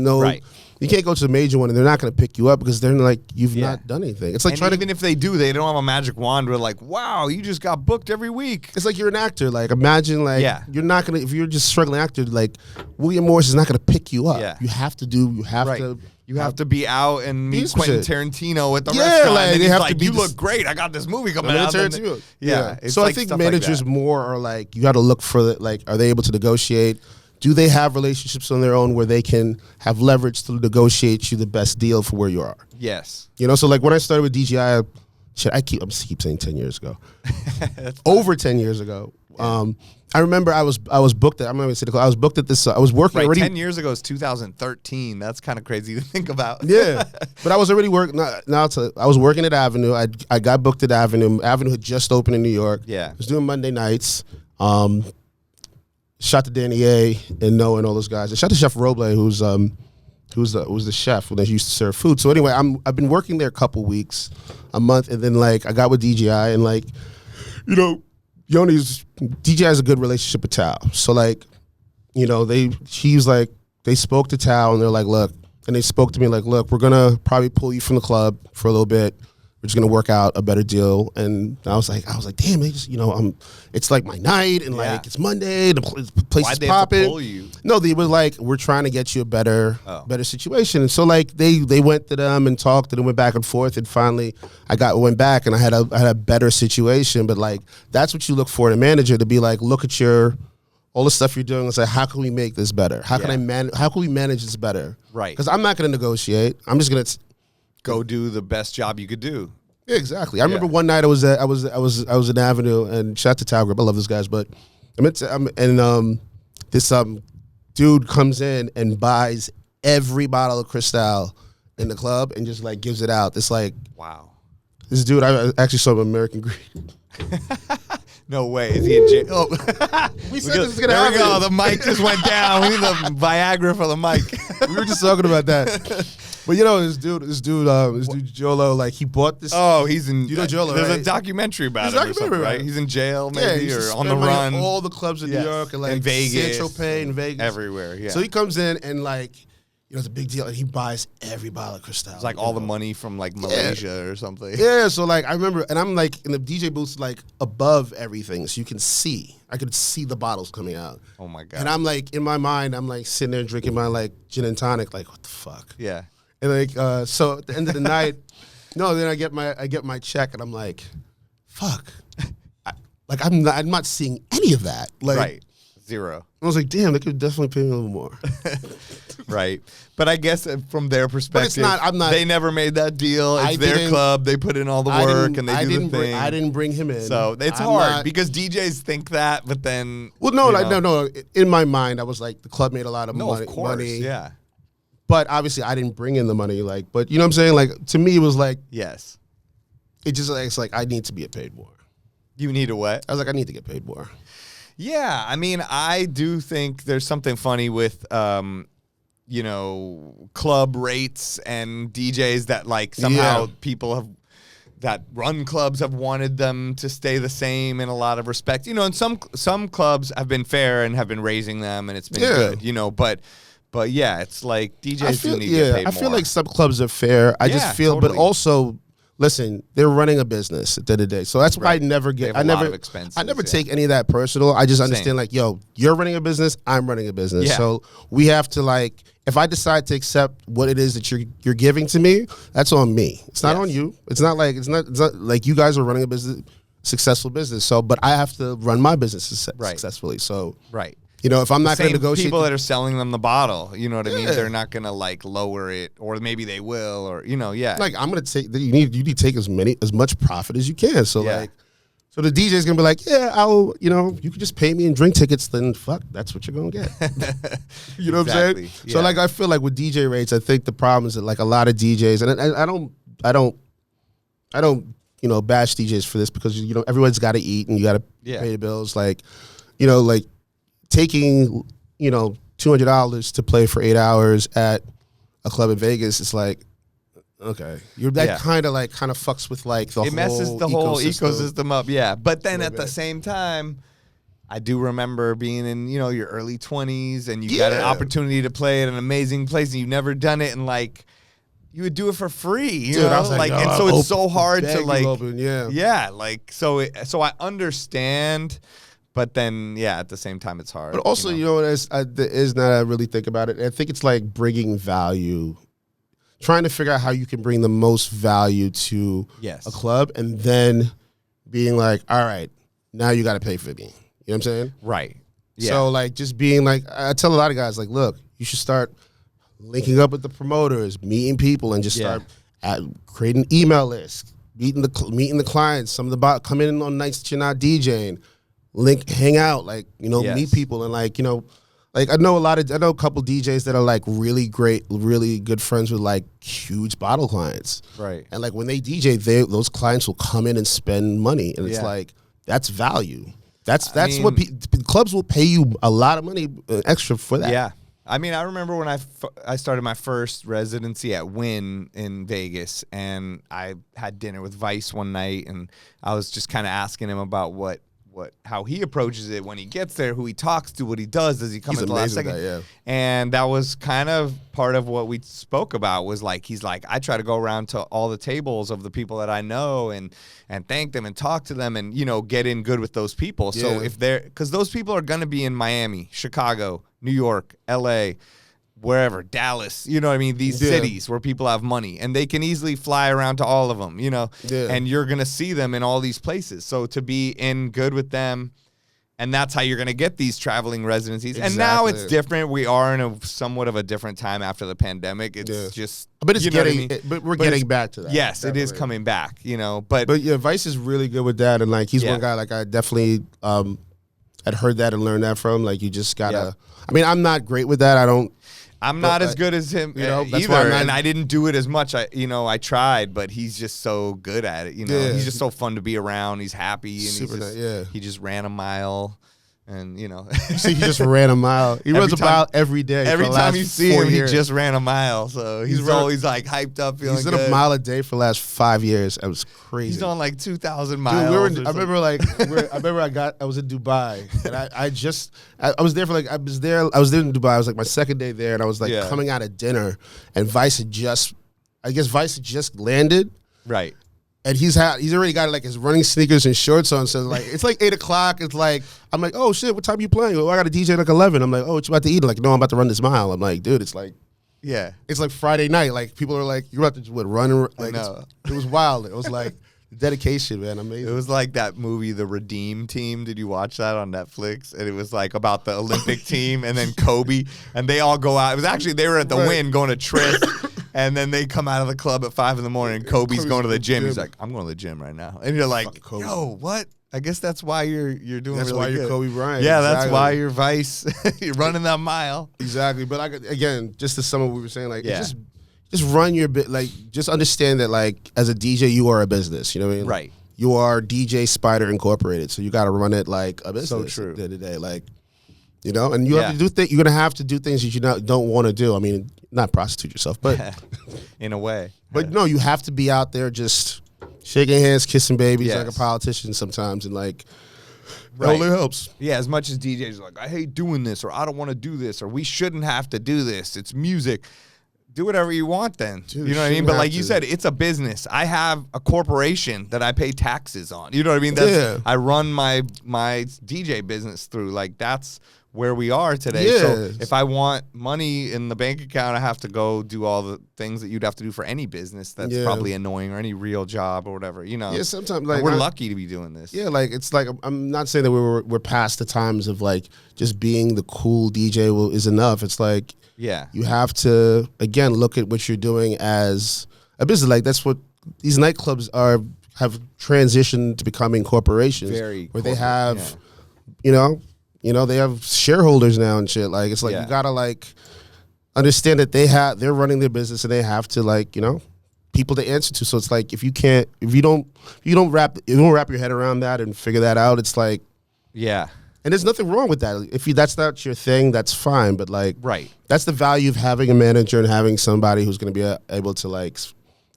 You can't go to a major one and they're not going to pick you up because they're like, you've not done anything. It's like even if they do, they don't have a magic wand. We're like, wow, you just got booked every week. It's like you're an actor. Like imagine like you're not going to, if you're just a struggling actor, like William Morris is not going to pick you up. Yeah. You have to be out and meet Quentin Tarantino at the restaurant. Like, and he's like, you look great. I got this movie coming out. So I think managers more are like, you got to look for like, are they able to negotiate? Do they have relationships on their own where they can have leverage to negotiate you the best deal for where you are? Yes. You know, so like when I started with DJI, I keep saying 10 years ago. Over 10 years ago. I remember I was booked at, I'm not going to say the club, I was booked at this, I was working already. 10 years ago is 2013. That's kind of crazy to think about. Yeah. But I was already working, I was working at Avenue. I got booked at Avenue. Avenue had just opened in New York. Yeah. I was doing Monday nights. Shot to Danny A and Noah and all those guys. I shot to Chef Roble, who's the chef when they used to serve food. So anyway, I've been working there a couple weeks, a month, and then like I got with DJI and like, you know, DJI has a good relationship with Tao. So like, you know, they spoke to Tao and they're like, look, and they spoke to me like, look, we're gonna probably pull you from the club for a little bit. We're just gonna work out a better deal. And I was like, damn, they just, you know, it's like my night and like it's Monday, the place is popping. Pull you? No, they were like, we're trying to get you a better situation. And so like they went to them and talked and it went back and forth. And finally I went back and I had a better situation. But like that's what you look for in a manager, to be like, look at all the stuff you're doing and say, how can we make this better? How can we manage this better? Right. Because I'm not gonna negotiate. I'm just gonna go do the best job you could do. Yeah, exactly. I remember one night I was in Avenue and shout out to Tao Group. I love those guys, but this dude comes in and buys every bottle of Cristal in the club and just like gives it out. It's like, wow. This dude, I actually saw him American Greed. No way. Is he in jail? Oh. We said this was going to happen. There we go. The mic just went down. We need the Viagra for the mic. We were just talking about that. But you know, this dude Jolo, like he bought this. Oh, he's in. You know Jolo, There's right? a documentary about him, right? He's in jail, maybe, or on the run. All the clubs in New York and like in Vegas, San Tropez and Vegas, everywhere. Yeah. So he comes in and like, you know, it's a big deal, and he buys every bottle of Cristal. It's like all the money from like Malaysia or something. Yeah. So like I remember, and I'm like in the DJ booth, like above everything, so you can see. I could see the bottles coming out. Oh my god. And I'm like in my mind, I'm like sitting there drinking my like gin and tonic, like what the fuck. Yeah. And like, so at the end of the night, then I get my check, and I'm like, fuck, I'm not seeing any of that. Like, right, zero. I was like, damn, they could definitely pay me a little more. Right, but I guess from their perspective, I'm not. They never made that deal. It's their club. They put in all the work and they do the thing. I didn't bring him in, so it's hard because DJs think that, but then no. In my mind, I was like, the club made a lot of money. Of course, yeah. But obviously, I didn't bring in the money. Like, but you know what I'm saying? Like, to me, it was like, yes. It just it's like I need to be paid more. You need a what? I was like, I need to get paid more. Yeah, I mean, I do think there's something funny with, you know, club rates and DJs that like somehow people that run clubs have wanted them to stay the same in a lot of respects. You know, and some clubs have been fair and have been raising them, and it's been good. You know, but yeah, it's like DJs do need to get paid more. I feel like some clubs are fair. I just feel, totally. But also, listen, they're running a business at the end of the day. So that's why I never take any of that personal. I just understand like, yo, you're running a business, I'm running a business. Yeah. So we have to like, if I decide to accept what it is that you're giving to me, that's on me. It's not on you. It's not like you guys are running a business, successful business. So, but I have to run my business successfully. So, right. You know, if I'm not going to negotiate, people that are selling them the bottle, you know what I mean? They're not going to like lower it, or maybe they will, or you know, Like I'm going to take. You need to take as much profit as you can. So like, so the DJ's going to be like, I'll, you know, you can just pay me in drink tickets. Then fuck, that's what you're going to get. You know what I'm saying? Yeah. So like, I feel like with DJ rates, I think the problem is that like a lot of DJs, and I don't, you know, bash DJs for this because you know everyone's got to eat and you got to pay the bills. Like, you know, like. Taking, you know, $200 to play for 8 hours at a club in Vegas, it's like, okay, kind of fucks with like the whole. It messes the whole ecosystem up, yeah. But then at the same time, I do remember being in, you know, your early 20s and you got an opportunity to play at an amazing place and you've never done it, and like you would do it for free, you know? I was like, and so it's so hard to like, like, so I understand, but then, at the same time, it's hard. But also, you know now I really think about it, I think it's like bringing value, trying to figure out how you can bring the most value to a club, and then being like, all right, now you got to pay for me. You know what I'm saying? Right. Yeah. So like just being like, I tell a lot of guys like, look, you should start linking up with the promoters, meeting people, and just start creating email lists, meeting the clients. Some of the come in on nights that you're not DJing, hang out, like, you know, meet people, and like, you know, like I know a couple DJs that are like really great, really good friends with like huge bottle clients. Right. And like when they DJ, those clients will come in and spend money, and it's like that's value. That's what clubs will pay you a lot of money extra for that. Yeah. I mean, I remember when I started my first residency at Wynn in Vegas, and I had dinner with Vice one night, and I was just kind of asking him about how he approaches it when he gets there, who he talks to, what he does he come at the last second? And that was kind of part of what we spoke about, was like, he's like, I try to go around to all the tables of the people that I know and thank them and talk to them and, you know, get in good with those people. So because those people are going to be in Miami, Chicago, New York, LA, wherever, Dallas, you know what I mean? These cities where people have money, and they can easily fly around to all of them, you know, and you're going to see them in all these places. So to be in good with them, and that's how you're going to get these traveling residencies. And now it's different. We are in a somewhat of a different time after the pandemic. It's just, but it's but we're getting back to that. Yes, definitely. It is coming back, you know, but yeah, Vice is really good with that. And like, he's one guy, like I definitely, I'd heard that and learned that from. Like, you just gotta, I mean, I'm not great with that. I'm not as good as him, you know, either, and I didn't do it as much. I tried, but he's just so good at it. You know, he's just so fun to be around. He's happy, and he just ran a mile, and you know, he just ran a mile. He runs a mile every day. Every time you see him, he just ran a mile. So he's always like hyped up, feeling good. He's done a mile a day for the last 5 years. It was crazy. He's on like 2,000 miles. Dude, I remember I was in Dubai, and I was there for like I was there in Dubai. It was like my second day there, and I was like coming out of dinner, and Vice had just landed. Right. And he's already got like his running sneakers and shorts on. So like it's like 8 o'clock. It's like, I'm like, oh shit, what time are you playing? Oh, I got a DJ at like 11. I'm like, oh, what you about to eat? Like, no, I'm about to run this mile. I'm like, dude, it's like, it's like Friday night. Like people are like, you're about to run? Like it was wild. It was like dedication, man, amazing. It was like that movie, The Redeem Team. Did you watch that on Netflix? And it was like about the Olympic team and then Kobe, and they all go out. It was actually, they were at the Wynn going to Tris. And then they come out of the club at 5 a.m. and Kobe's going to the gym. He's like, I'm going to the gym right now. And you're like, yo, what? I guess that's why you're doing that's really why you're Kobe Bryant. Yeah, exactly. That's why you're Vice. You're running that mile. Exactly. But again, just to sum up what we were saying, like, just run your bit. Like, just understand that, like, as a DJ, you are a business. You know what I mean? Right. You are DJ Spider Incorporated, so you got to run it like a business. So true. At the end of the day, like, you know, and you have to do things. You're gonna have to do things that you don't want to do. I mean, not prostitute yourself, but in a way. But no, you have to be out there just shaking hands, kissing babies like a politician sometimes, and like, it only helps. Yeah, as much as DJs are like, I hate doing this, or I don't want to do this, or we shouldn't have to do this. It's music. Do whatever you want then. Dude, you know what I mean? But like you said, it's a business. I have a corporation that I pay taxes on. You know what I mean? I run my DJ business through. Like, that's where we are today. So if I want money in the bank account, I have to go do all the things that you'd have to do for any business that's probably annoying, or any real job or whatever, you know. Yeah, sometimes like we're lucky to be doing this. Yeah, like it's like, I'm not saying that we're past the times of like just being the cool DJ is enough. It's like, you have to again look at what you're doing as a business. Like, that's what these nightclubs have transitioned to becoming corporations, where they have, you know, they have shareholders now and shit. Like, it's like you gotta like understand that they're running their business, and they have to, like, you know, people to answer to. So it's like, if you don't wrap your head around that and figure that out, it's like, and there's nothing wrong with that. If that's not your thing, that's fine. But like, that's the value of having a manager and having somebody who's going to be able to like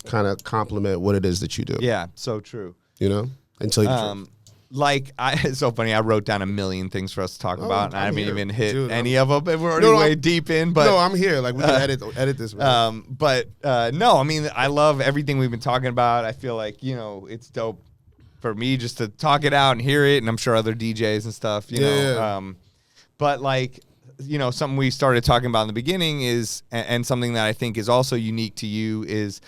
kind of complement what it is that you do. Yeah, so true. You know, and tell you the truth. like, it's so funny. I wrote down a million things for us to talk about, and I haven't even hit any of them. And we're already way deep in. But no, I'm here. Like, we can edit this. Man. No, I mean, I love everything we've been talking about. I feel like, you know, it's dope for me just to talk it out and hear it, and I'm sure other DJs and stuff, you know. But like, you know, something we started talking about in the beginning is, and something that I think is also unique to you is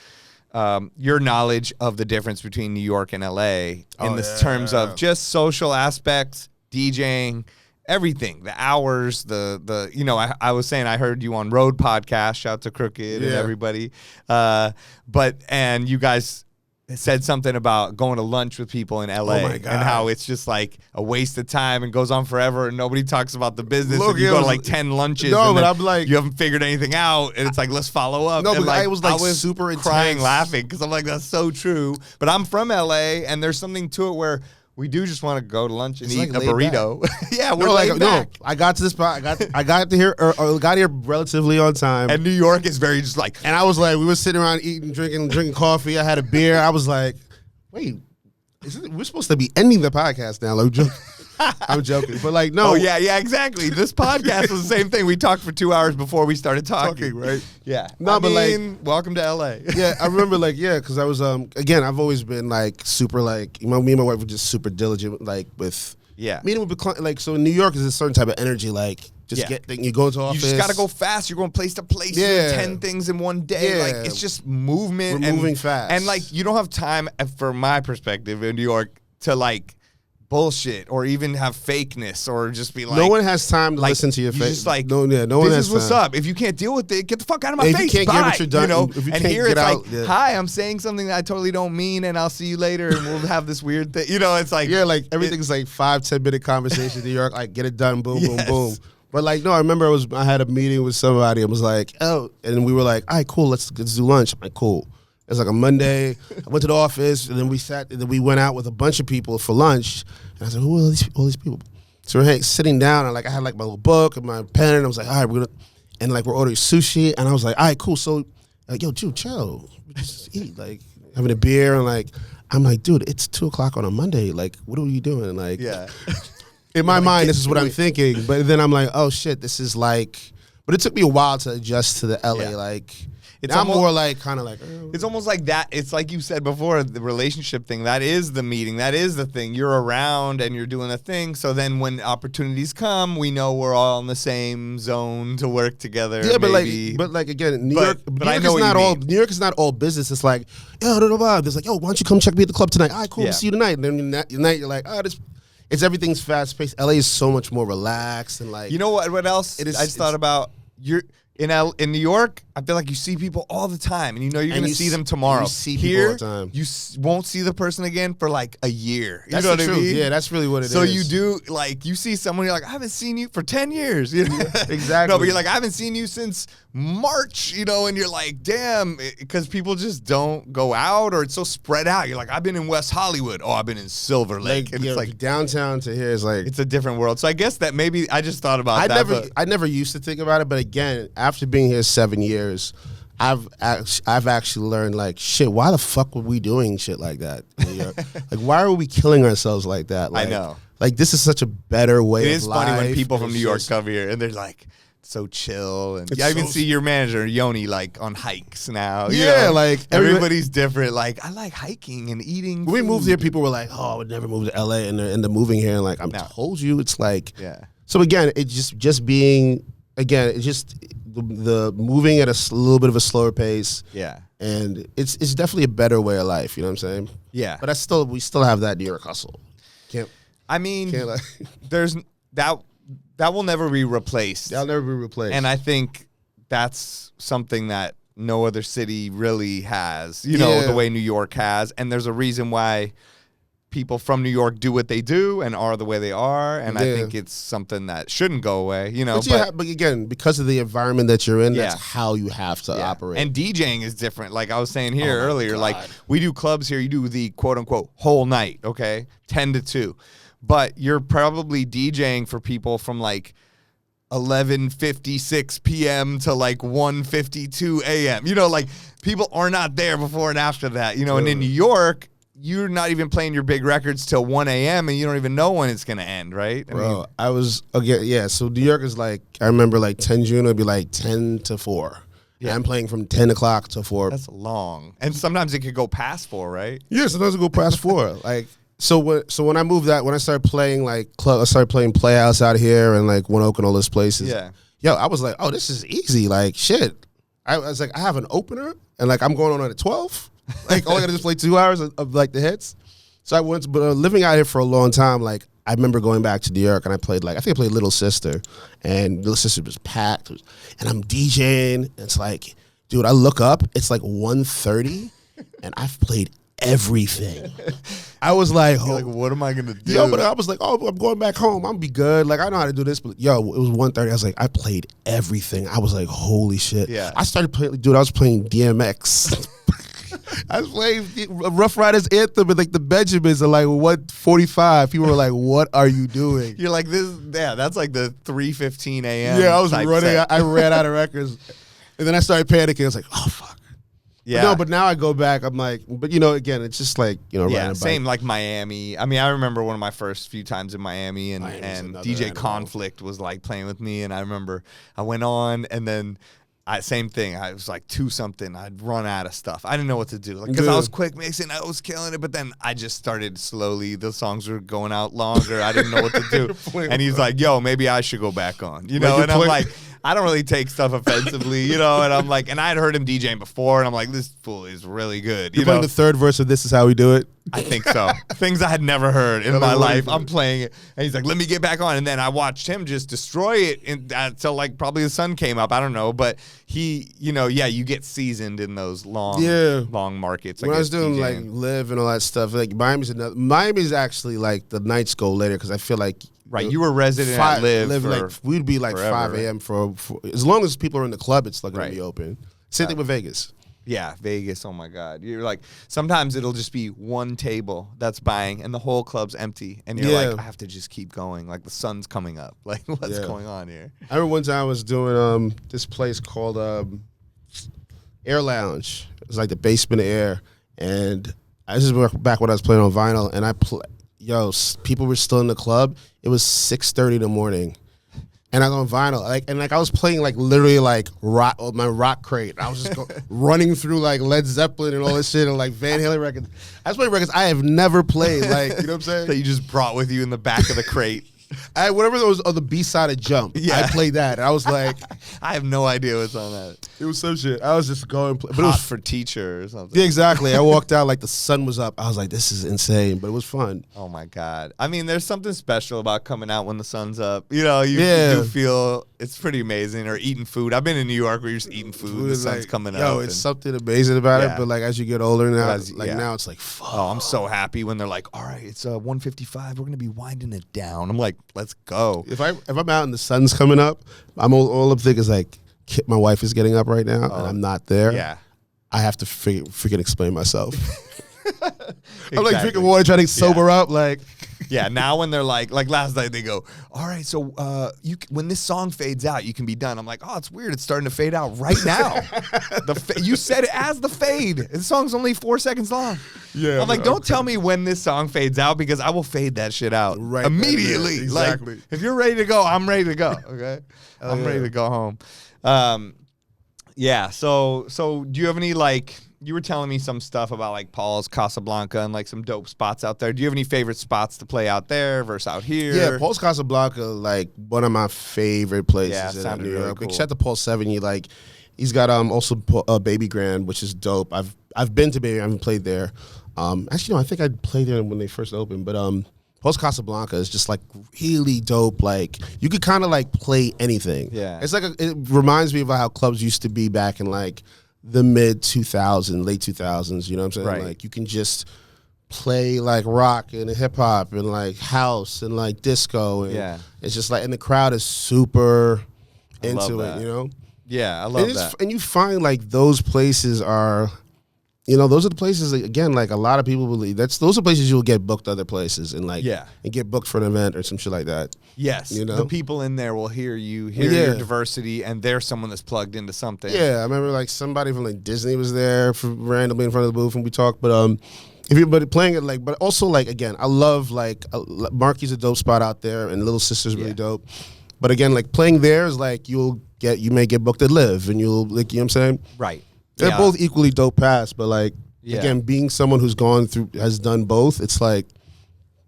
your knowledge of the difference between New York and LA in the terms of just social aspects, DJing, everything, the hours, the you know, I was saying I heard you on Road Podcast, shout to Crooked and everybody, and you guys said something about going to lunch with people in LA and how it's just like a waste of time and goes on forever and nobody talks about the business. And you go to like 10 lunches and I'm like, you haven't figured anything out and it's like, let's follow up. No, and but like, I was like super crying, intense. laughing because I'm like, that's so true. But I'm from LA and there's something to it where we do just want to go to lunch and eat a burrito. Yeah, we're laid back. No, I got to this spot. I got here relatively on time. And New York is very just like. And I was like, we were sitting around eating, drinking coffee. I had a beer. I was like, wait, we're supposed to be ending the podcast now. Like, I'm joking, but like, no. Oh yeah, exactly. This podcast was the same thing. We talked for 2 hours before we started talking, right? Yeah. No, but like, welcome to LA. Yeah, I remember like, because I was again, I've always been like super like, me and my wife were just super diligent like with meeting with like, so in New York is a certain type of energy like. Just you go into office. You just gotta go fast. You're going place to place. Yeah. 10 things in one day. Yeah. Like it's just movement. We're moving fast. And like you don't have time, from my perspective in New York, to like bullshit or even have fakeness or just be like. No one has time to listen to your face. Just like no one has time. This is what's up. If you can't deal with it, get the fuck out of my face. If you can't get what you're done, you know. If you and can't here get it's out, like, hi, I'm saying something that I totally don't mean, and I'll see you later, and we'll have this weird thing. You know, it's like like everything's like 5-10 minute conversation in New York. Like get it done, boom, boom, boom. But like, no, I remember I had a meeting with somebody and was like, and we were like, all right, cool, let's do lunch. I'm like, cool. It's like a Monday. I went to the office and then we went out with a bunch of people for lunch. And I said, who are all these people? So we're sitting down and like I had like my little book and my pen and I was like, all right, we're ordering sushi. And I was like, all right, cool. So like, yo, dude, chill. We just eat, like having a beer and like, I'm like, dude, it's 2:00 on a Monday. Like, what are you doing? Like, in my mind, this is what I'm thinking. But then I'm like, oh shit, this is like, but it took me a while to adjust to the LA. Like, it's almost, more like kind of like. It's almost like that. It's like you said before, the relationship thing. That is the meeting. That is the thing. You're around and you're doing a thing. So then when opportunities come, we know we're all in the same zone to work together. Yeah, maybe. but like again, New York New York is not all business. It's like, yo, there's like, yo, why don't you come check me at the club tonight? All right, cool, we'll see you tonight. And then you're like, oh, this. It's everything's fast paced. LA is so much more relaxed and like. You know what? What else? I just thought about in New York. I feel like you see people all the time, and you know you're going to see them tomorrow. You see people all the time. You won't see the person again for like a year. That's you know the what truth. I mean? Yeah, that's really what it is. So you do like you see someone, you're like, I haven't seen you for 10 years. You know? Exactly. No, but you're like, I haven't seen you since March. You know, and you're like, damn, because people just don't go out, or it's so spread out. You're like, I've been in West Hollywood. Oh, I've been in Silver Lake. And it's like downtown to here is like it's a different world. So I guess that maybe I just thought about that. I never used to think about it, but again, after being here 7 years. I've actually learned like shit. Why the fuck were we doing shit like that? Like why are we killing ourselves like that? Like, I know. Like this is such a better way of life. It is funny when people from New York come here and they're like so chill. And I even see your manager Yoni like on hikes now. Yeah, you know? like everybody's different. Like I like hiking and eating. When we moved here, people were like, "Oh, I would never move to LA," and they're moving here. And like I told you, it's like So again, it's just being it's just. The moving at a little bit of a slower pace, and it's definitely a better way of life. You know what I'm saying? Yeah. But we still have that New York hustle. There's that will never be replaced. That'll never be replaced. And I think that's something that no other city really has. You know, the way New York has, and there's a reason why people from New York do what they do and are the way they are, and I think it's something that shouldn't go away, you know. But again, because of the environment that you're in, that's how you have to operate. And DJing is different. Like I was saying here earlier, like we do clubs here, you do the quote-unquote whole night, okay, 10 to 2. But you're probably DJing for people from like 11:56 p.m. to like 1:52 a.m. You know, like people are not there before and after that, you know. And in New York, you're not even playing your big records till 1 a.m. and you don't even know when it's gonna end, right? Bro, I was so New York is like, I remember like 10 June would be like 10 to 4. Yeah, I'm playing from 10 o'clock to 4. That's long, and sometimes it could go past 4, right? Yeah, sometimes it go past 4. Like so when I moved that, when I started playing like club, I started playing Playhouse out here and like One Oak and all those places. Yeah, yo, I was like, oh, this is easy. Like shit, I was like, I have an opener and like I'm going on at 12. Like, all I got to do is play 2 hours of like the hits. So I went, but living out here for a long time, like, I remember going back to New York and I played, like, I think I played Little Sister, and Little Sister was packed. And I'm DJing, and it's like, dude, I look up, it's like 1:30, and I've played everything. I was like, oh, like, what am I going to do? Yo, but I was like, oh, I'm going back home. I'm going to be good. Like, I know how to do this. But, yo, it was 1:30. I was like, I played everything. I was like, holy shit. Yeah. I started playing, dude, I was playing DMX. I was playing Rough Riders Anthem and like the Benjamins are like 1:45. People were like, what are you doing? You're like, that's like the 3:15 a.m. Yeah, I was running. I ran out of records. And then I started panicking. I was like, oh, fuck. Yeah. But now I go back. I'm like, but again, it's just like, yeah, same like Miami. I mean, I remember one of my first few times in Miami and DJ Conflict was like playing with me. And I remember I went on and then same thing. I was like 2-something. I'd run out of stuff. I didn't know what to do because I was quick mixing. I was killing it, but then I just started slowly. The songs were going out longer. I didn't know what to do. And he's like, "Yo, maybe I should go back on." And I'm like, I don't really take stuff offensively, And I'm like, and I had heard him DJing before, and I'm like, this fool is really good. You're playing the third verse of "This Is How We Do It." I think so. Things I had never heard in my life. I'm playing it, and he's like, "Let me get back on." And then I watched him just destroy it until like probably the sun came up. I don't know, but he, you get seasoned in those long markets. When I was doing like Live and all that stuff, like Miami's actually like the nights go later because I feel like. Right, you were resident at Live like we'd be like forever, 5 a.m. for as long as people are in the club, it's like gonna be open. Same thing with Vegas. Yeah, Vegas. Oh my God, you're like sometimes it'll just be one table that's buying and the whole club's empty, and you're like, I have to just keep going. Like the sun's coming up. Like what's going on here? I remember one time I was doing this place called Air Lounge. It was like the basement of Air, and this is back when I was playing on vinyl, and people were still in the club. It was 6:30 in the morning, and I was on vinyl. I was playing like literally like rock, my rock crate. I was just running through like Led Zeppelin and all this shit and like Van Halen records. I was playing records I have never played. Like, you know what I'm saying? That you just brought with you in the back of the crate. Whatever that was on the B-side of Jump. Yeah. I played that. I was like, I have no idea what's on that. It was some shit. I was just going, but it was for Teacher or something. Yeah, exactly. I walked out like the sun was up. I was like, this is insane, but it was fun. Oh my God. I mean, there's something special about coming out when the sun's up. You do feel it's pretty amazing. Or eating food. I've been in New York where you're just eating food. The sun's coming up. Yo, it's something amazing about it. But like as you get older now, now it's like, fuck. Oh, I'm so happy when they're like, all right, it's 1:55. We're gonna be winding it down. I'm like, let's go. If I'm out and the sun's coming up, all I'm thinking is like, my wife is getting up right now and I'm not there. Yeah, I have to freaking explain myself. I'm like drinking water, trying to sober up. Like, yeah. Now when they're like last night, they go, all right, so when this song fades out, you can be done. I'm like, oh, it's weird. It's starting to fade out right now. You said it as the fade. The song's only 4 seconds long. Yeah. I'm like, don't tell me when this song fades out because I will fade that shit out immediately. Exactly. Like, if you're ready to go, I'm ready to go. Okay. I'm ready to go home. Yeah. So do you have any you were telling me some stuff about like Paul's Casablanca and like some dope spots out there. Do you have any favorite spots to play out there versus out here? Yeah, Paul's Casablanca, like one of my favorite places in New York. Really cool. Big shout to Paul 7. He's got also Baby Grand, which is dope. I've been to Baby. I haven't played there. Actually, no, I think I played there when they first opened. But Paul's Casablanca is just like really dope. Like you could kind of like play anything. Yeah, it's like it reminds me of how clubs used to be back in like the mid 2000s, late 2000s. You know what I'm saying? Right. Like you can just play like rock and hip hop and like house and like disco. And it's just like, and the crowd is super into it. You know? Yeah, I love that. And you find like those places are. Those are the places, again, like a lot of people believe those are places you'll get booked other places and and get booked for an event or some shit like that. Yes. The people in there will hear you, your diversity, and they're someone that's plugged into something. Yeah. I remember like somebody from like Disney was there randomly in front of the booth and we talked, but If you're playing it like, but also like again, I love like Marky's a dope spot out there, and Little Sister's really dope. But again, like playing there is like you may get booked at Live, and you'll like, you know what I'm saying? Right. They're both equally dope paths, but like again, being someone who's has done both, it's like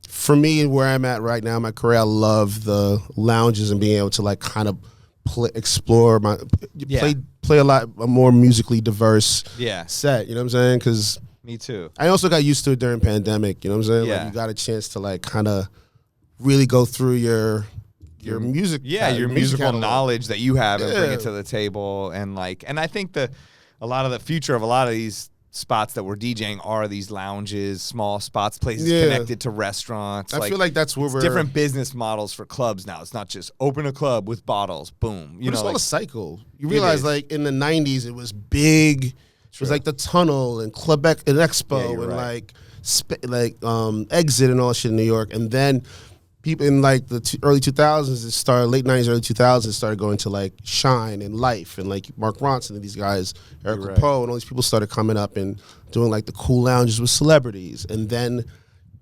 for me where I'm at right now in my career, I love the lounges and being able to like kind of explore play a more musically diverse set. You know what I'm saying? Because me too. I also got used to it during pandemic. You know what I'm saying? Yeah. Like you got a chance to like kind of really go through your music. Yeah, your musical knowledge that you have and bring it to the table. And I think a lot of the future of a lot of these spots that we're DJing are these lounges, small spots, places connected to restaurants. I feel like that's where we're different business models for clubs now. It's not just open a club with bottles, boom. It's all a cycle. You realize like in the 90s it was big. It was like the Tunnel and Club and Expo and Exit and all that shit in New York. And then people in like the early 2000s, it started late 90s, early 2000s, started going to like Shine and Life and like Mark Ronson and these guys, Eric Poe, and all these people started coming up and doing like the cool lounges with celebrities. And then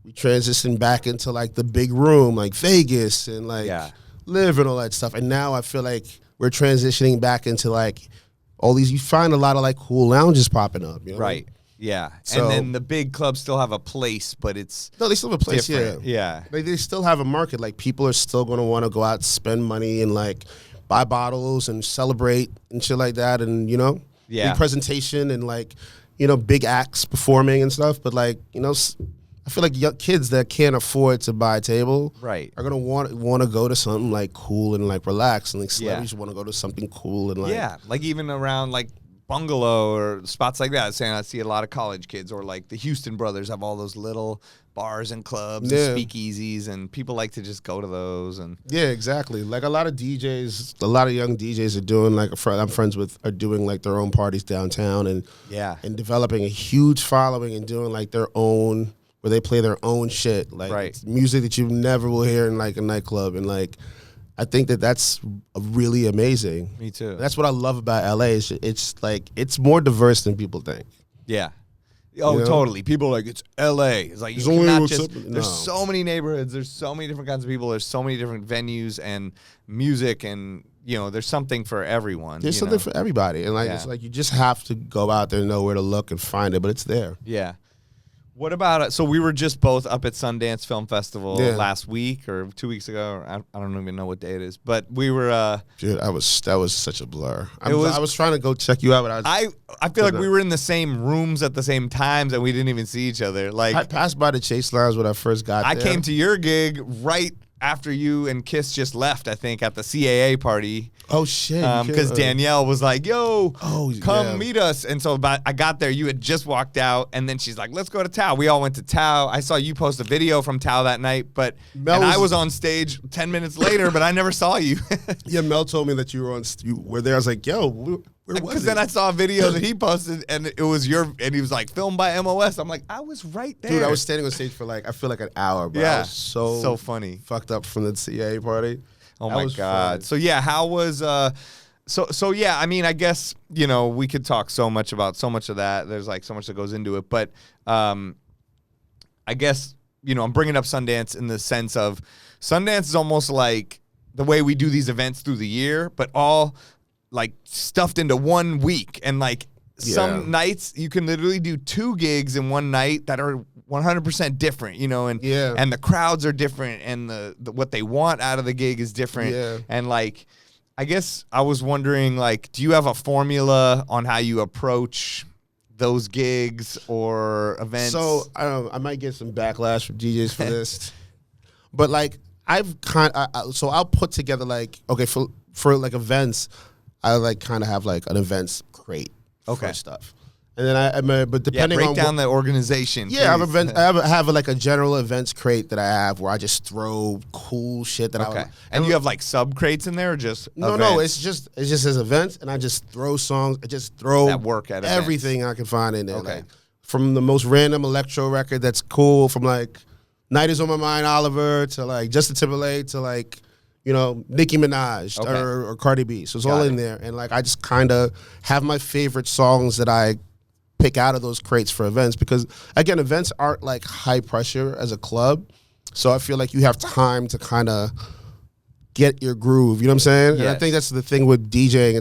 we transitioned back into like the big room, like Vegas and like Live and all that stuff. And now I feel like we're transitioning back into like all these, you find a lot of like cool lounges popping up. You know? Right. Yeah, so, and then the big clubs still have a place, but it's they still have a place. Different. They still have a market. Like people are still going to want to go out, spend money, and like buy bottles and celebrate and shit like that, and big presentation and like big acts performing and stuff. But like I feel like young kids that can't afford to buy a table, are gonna want to go to something like cool and like relax, and like celebrities want to go to something cool and like like even around like Bungalow or spots like that. Saying I see a lot of college kids, or like the Houston Brothers have all those little bars and clubs and speakeasies, and people like to just go to those. And exactly. Like a lot of DJs, a lot of young DJs are doing like I'm friends with are doing like their own parties downtown and developing a huge following and doing like their own where they play their own shit, like music that you never will hear in like a nightclub, and like. I think that's really amazing. Me too. That's what I love about LA. It's like it's more diverse than people think. Yeah. Oh, totally. People are like, it's LA. It's like you cannot just. There's so many neighborhoods. There's so many different kinds of people. There's so many different venues and music, and there's something for everyone. There's something for everybody, and like it's like you just have to go out there and know where to look and find it, but it's there. Yeah. What about so we were just both up at Sundance Film Festival last week or 2 weeks ago. Or I don't even know what day it is, but we were. Dude, that was such a blur. I was trying to go check you out, but I feel like we were in the same rooms at the same times and we didn't even see each other. Like I passed by the Chase Lounge when I first got there. I came to your gig right after you and Kiss just left, I think, at the CAA party. Oh, shit. Because Danielle was like, yo, come meet us. And so I got there. You had just walked out. And then she's like, let's go to Tao. We all went to Tao. I saw you post a video from Tao that night. I was on stage 10 minutes later, but I never saw you. Mel told me that you were there. I was like, yo, where was it? Because then I saw a video that he posted, and it was and he was like, filmed by M.O.S. I'm like, I was right there. Dude, I was standing on stage for like, I feel like an hour, bro. Yeah. I was so funny. Fucked up from the CAA party. Oh my God. Fun. So yeah, how was so yeah, I mean, I guess, we could talk so much about so much of that. There's like so much that goes into it, but I guess, I'm bringing up Sundance in the sense of Sundance is almost like the way we do these events through the year, but all like stuffed into 1 week. And like some nights you can literally do 2 gigs in one night that are 100% different, and the crowds are different, and the what they want out of the gig is different. And like, I guess I was wondering, like, do you have a formula on how you approach those gigs or events? So I might get some backlash from DJs for this, but like so I'll put together like, okay, for like events, I like kind of have like an events crate for stuff. And then but depending on break down the organization. Yeah, I have like a general events crate that I have where I just throw cool shit that and you have like sub crates in there, or just events? No, it's just as events, and I just throw songs. I just throw that work at everything I can find in there. Okay. Like, from the most random electro record that's cool, from like Night Is On My Mind, Oliver, to like Justin Timberlake, to like Nicki Minaj or Cardi B. So it's all in there, and like I just kind of have my favorite songs that I pick out of those crates for events, because again, events aren't like high pressure as a club, so I feel like you have time to kind of get your groove. You know what I'm saying? Yes. And I think that's the thing with DJing.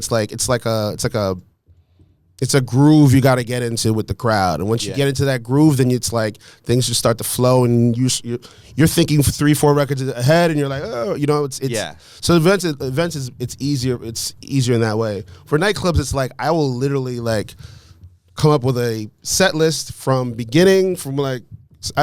It's a groove you got to get into with the crowd, and once you get into that groove, then it's like things just start to flow, and you're thinking 3-4 records ahead, and you're like, oh, you know, it's So events is it's easier in that way. For nightclubs, it's like I will literally like come up with a set list from beginning, from like.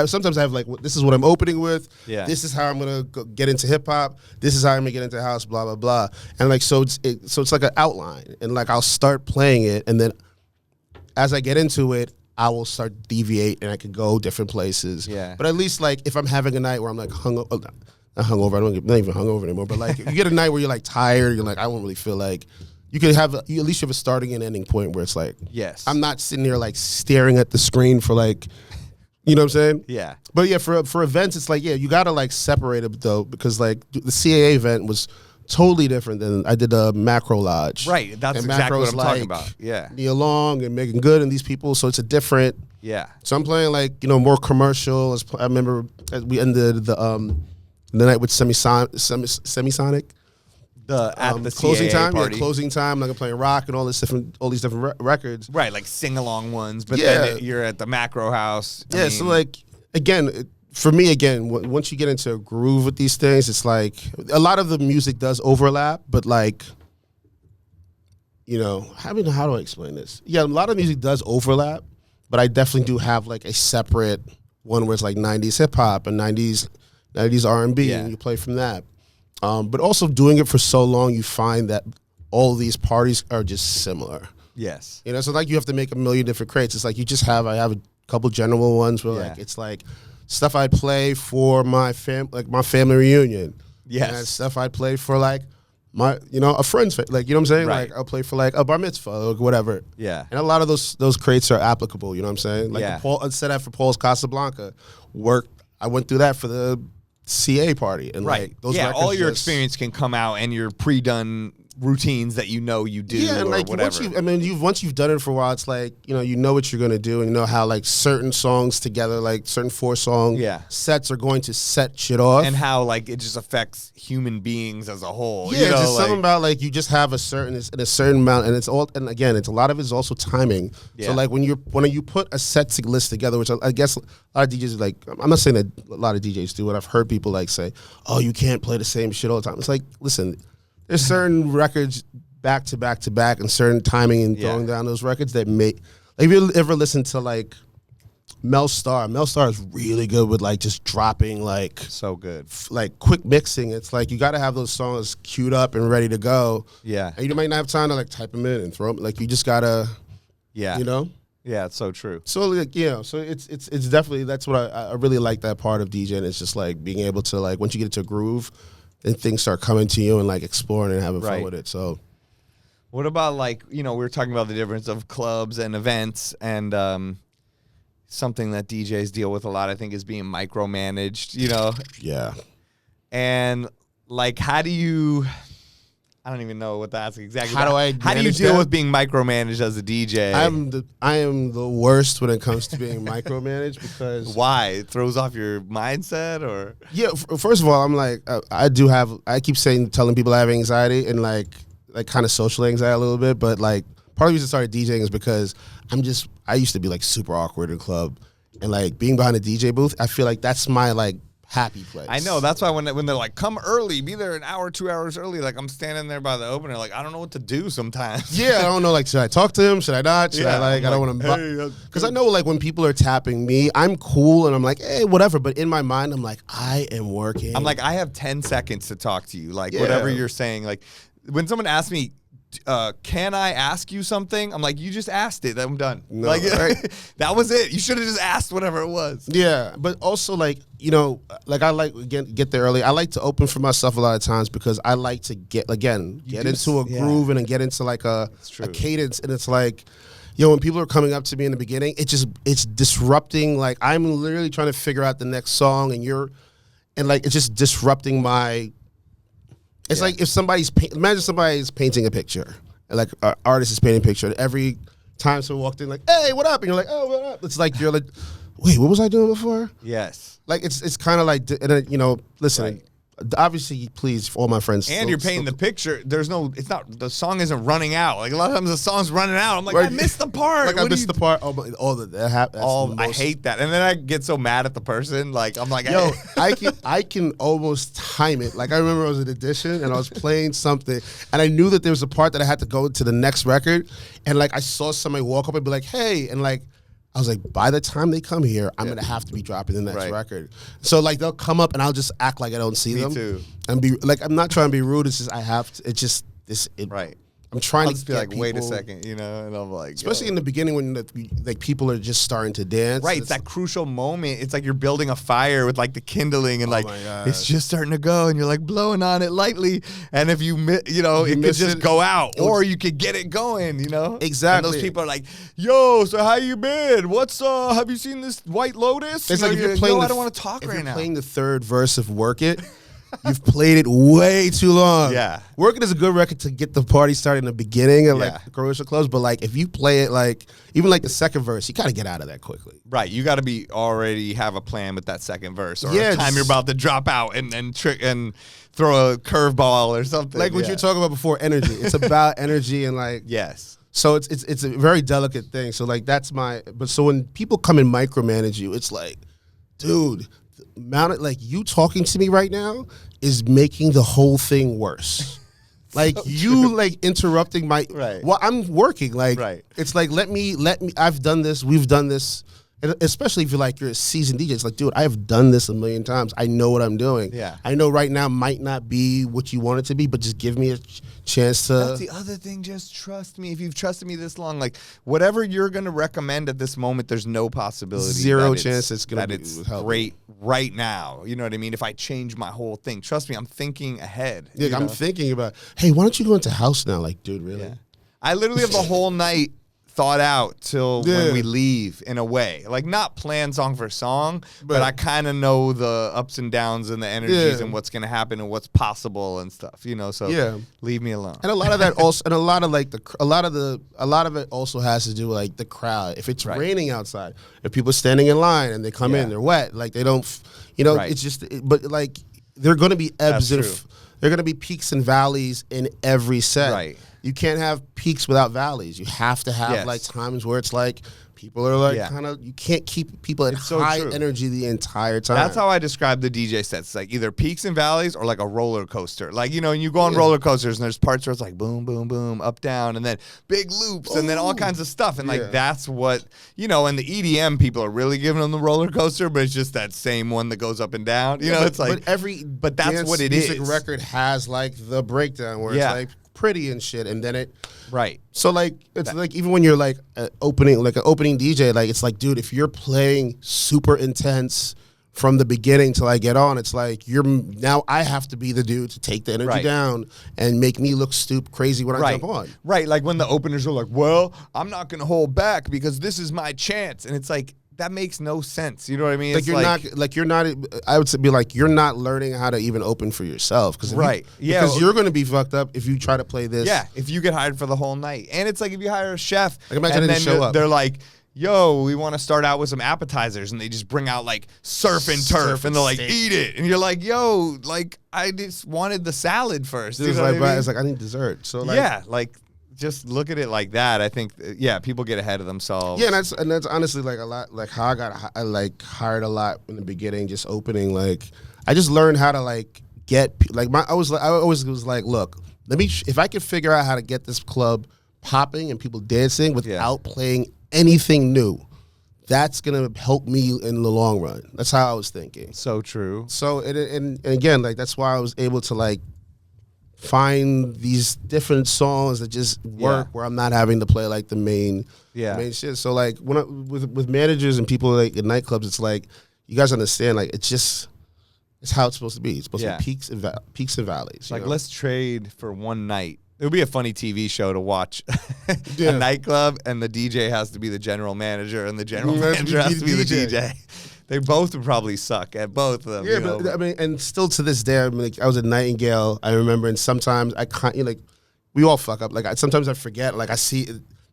Sometimes I have like, this is what I'm opening with. Yeah. This is how I'm gonna get into hip hop. This is how I'm gonna get into house. Blah blah blah. And like so it's like an outline, and like I'll start playing it, and then as I get into it, I will start deviate, and I can go different places. Yeah. But at least like if I'm having a night where I'm like not hungover, I'm not even hungover anymore. But like if you get a night where you're like tired, you're like I don't really feel like. You could have at least you have a starting and ending point where it's like, yes, I'm not sitting there like staring at the screen for like. You know what I'm saying? Yeah. But yeah, for events, it's like, yeah, you got to like separate it though, because like the CAA event was totally different than I did a Macro Lodge. Right. That's and exactly what I'm talking about. Yeah. Neil Long and Megan Good and these people. So it's a different. Yeah. So I'm playing like, you know, more commercial. I remember we ended the night with Semisonic. At the closing CAA time, party. Yeah, closing time. Like I'm playing rock and all these different records. Right, like sing along ones. But then you're at the Macro House. I mean, so like again, for me again, once you get into a groove with these things, it's like a lot of the music does overlap, but like, you know, how do I explain this? Yeah, a lot of music does overlap, but I definitely do have like a separate one where it's like 90s hip hop and 90s R&B, and you play from that. But also doing it for so long, you find that all these parties are just similar. Yes. You know, so like you have to make a million different crates. It's like I have a couple general ones where like it's like stuff I play for my family reunion. Yes. And stuff I play for like my, you know, a friend's, like, you know what I'm saying? Right. Like I'll play for like a bar mitzvah or whatever. Yeah. And a lot of those crates are applicable, you know what I'm saying? Like instead of for Paul's Casablanca I went through that for the CA party, and like those all your experience can come out, and your pre-done routines that you do, and like whatever. Once you've done it for a while, it's like you know what you're gonna do, and you know how like certain songs together, like certain 4-song sets are going to set shit off, and how like it just affects human beings as a whole. Yeah, just something about like you just have a certain amount, and and again, it's a lot of it is also timing. Yeah. So like when you put a set list together, which I guess a lot of DJs like, I'm not saying that a lot of DJs do, but I've heard people like say, "Oh, you can't play the same shit all the time." It's like, listen. There's certain records back to back to back, and certain timing and throwing down those records that make. Like, if you ever listen to like Mel Star is really good with like just dropping like so good, like quick mixing. It's like you got to have those songs queued up and ready to go. Yeah, and you might not have time to like type them in and throw them. Like you just gotta, you know. Yeah, it's so true. So like so it's definitely, that's what I really like, that part of DJing. It's just like being able to like once you get into a groove. And things start coming to you and like exploring and having fun with it. So, what about like we were talking about the difference of clubs and events, and something that DJs deal with a lot, I think, is being micromanaged. Yeah. And like, how do you? I don't even know what to ask exactly. How do you deal with being micromanaged as a DJ? I am the worst when it comes to being micromanaged, because why? It throws off your mindset, or first of all, I'm like I keep telling people I have anxiety, and like kind of social anxiety a little bit, but like part of the reason I started DJing is because I used to be like super awkward in the club, and like being behind a DJ booth, I feel like that's my like happy place. I know. That's why when they're like, come early, be there an hour, 2 hours early, like I'm standing there by the opener, like I don't know what to do sometimes. Yeah, I don't know. Like, should I talk to him? Should I not? Should I like? I don't want to. Because I know like when people are tapping me, I'm cool and I'm like, hey, whatever. But in my mind, I'm like, I am working. I'm like, I have 10 seconds to talk to you. Like whatever you're saying. Like when someone asks me, can I ask you something? I'm like, you just asked it. I'm done. No, like that was it. You should have just asked whatever it was. Yeah, but also like like I like get there early. I like to open for myself a lot of times because I like to get into a groove and then get into like a cadence, and it's like. When people are coming up to me in the beginning, it's disrupting. Like I'm literally trying to figure out the next song, and like it's just disrupting my. It's like if imagine somebody's painting a picture, like an artist is painting a picture. Every times someone walked in like, hey, what up? And you're like, oh, what up? It's like, you're like, wait, what was I doing before? Yes. Like, it's kind of like, you know, listen, right. Obviously, please, for all my friends. And you're painting the picture. There's no, it's not, the song isn't running out. Like, a lot of times the song's running out. I'm like, right. I missed the part. Like, I missed the part. Oh, I hate that. And then I get so mad at the person. Like, I'm like, yo, I can almost time it. Like, I remember I was at Edition and I was playing something and I knew that there was a part that I had to go to the next record. And like, I saw somebody walk up and be like, hey, and like, I was like, by the time they come here, I'm gonna have to be dropping the next record. So like, they'll come up and I'll just act like I don't see them. Me too. And be like, I'm not trying to be rude. It's just I have to. It's just this. Right. I'm trying I'll to just be like, people, wait a second, you know, and I'm like, especially in the beginning when like people are just starting to dance. Right, it's that crucial moment. It's like you're building a fire with like the kindling, and like it's just starting to go, and you're like blowing on it lightly, and if you you know, it could just go out, or you could get it going, you know. Exactly. And those people are like, yo, so how you been? What's have you seen this White Lotus? It's like if you're playing. I don't want to talk right now. If you're playing the third verse of Work It. You've played it way too long. Yeah. Work It is a good record to get the party started in the beginning and like the commercial close. But like if you play it like even like the second verse, you gotta get out of that quickly. Right. You gotta be already have a plan with that second verse. Or a time you're about to drop out and trick and throw a curveball or something. Like what you're talking about before, energy. It's about energy and like So it's a very delicate thing. So like that's but so when people come and micromanage you, it's like, dude, like you talking to me right now is making the whole thing worse. Like you like interrupting my well, I'm working. Like it's like let me I've done this, we've done this. And especially if you're a seasoned DJ, it's like, dude, I have done this a million times. I know what I'm doing. Yeah. I know right now might not be what you want it to be, but just give me a chance to. That's the other thing. Just trust me. If you've trusted me this long, like whatever you're going to recommend at this moment, there's no possibility. Zero chance it's going to be great right now. You know what I mean? If I change my whole thing, trust me, I'm thinking ahead. Yeah, I'm thinking about, hey, why don't you go into house now? Like, dude, really? Yeah. I literally have the whole night thought out till when we leave, in a way, like not plan song for song, but I kind of know the ups and downs and the energies and what's gonna happen and what's possible and stuff, you know. So leave me alone. And a lot of that also, and a lot of like a lot of it also has to do with like the crowd. If it's raining outside, if people are standing in line and they come in, they're wet, like they don't, you know, it's just. But like they're gonna be ebbs and they're gonna be peaks and valleys in every set. Right. You can't have peaks without valleys. You have to have like times where it's like people are like kind of, you can't keep people at high energy the entire time. That's how I describe the DJ sets. It's like either peaks and valleys or like a roller coaster. Like, you know, you go on roller coasters and there's parts where it's like boom, boom, boom, up, down, and then big loops and then all kinds of stuff. And like that's what, you know, and the EDM people are really giving them the roller coaster, but it's just that same one that goes up and down. You know, it's like, but that's what it is. Music record has like the breakdown where it's like pretty and shit, and then it so like it's like even when you're like an opening DJ, like it's like, dude, if you're playing super intense from the beginning till I get on, it's like now I have to be the dude to take the energy down and make me look crazy when I jump on. Right, like when the openers are like, well, I'm not gonna hold back because this is my chance, and it's like, that makes no sense. You know what I mean? Like you're not. I would be like, you're not learning how to even open for yourself, because because you're going to be fucked up if you try to play this. Yeah, if you get hired for the whole night, and it's like if you hire a chef, like imagine and then they're like, yo, we want to start out with some appetizers, and they just bring out like surf and turf, and they're like, eat it, and you're like, yo, like I just wanted the salad first. It's like I need dessert. So like, like. Just look at it like that. I think, people get ahead of themselves. Yeah, and that's honestly like a lot, like how I like hired a lot in the beginning, just opening. Like I just learned how to like get like I always was like, look, if I could figure out how to get this club popping and people dancing without playing anything new, that's gonna help me in the long run. That's how I was thinking. So true. So and again, like that's why I was able to like find these different songs that just work where I'm not having to play like the main shit. So like with managers and people like in nightclubs, it's like, you guys understand, like it's how it's supposed to be. It's supposed to be peaks and valleys. Like, let's trade for one night. It would be a funny TV show to watch. A nightclub, and the DJ has to be the general manager, and the general manager has to be the DJ. They both would probably suck at both of them. Yeah, but I mean, and still to this day, I mean, like, I was at Nightingale, I remember, and sometimes I can't, like, we all fuck up. Like, sometimes I forget. Like, I see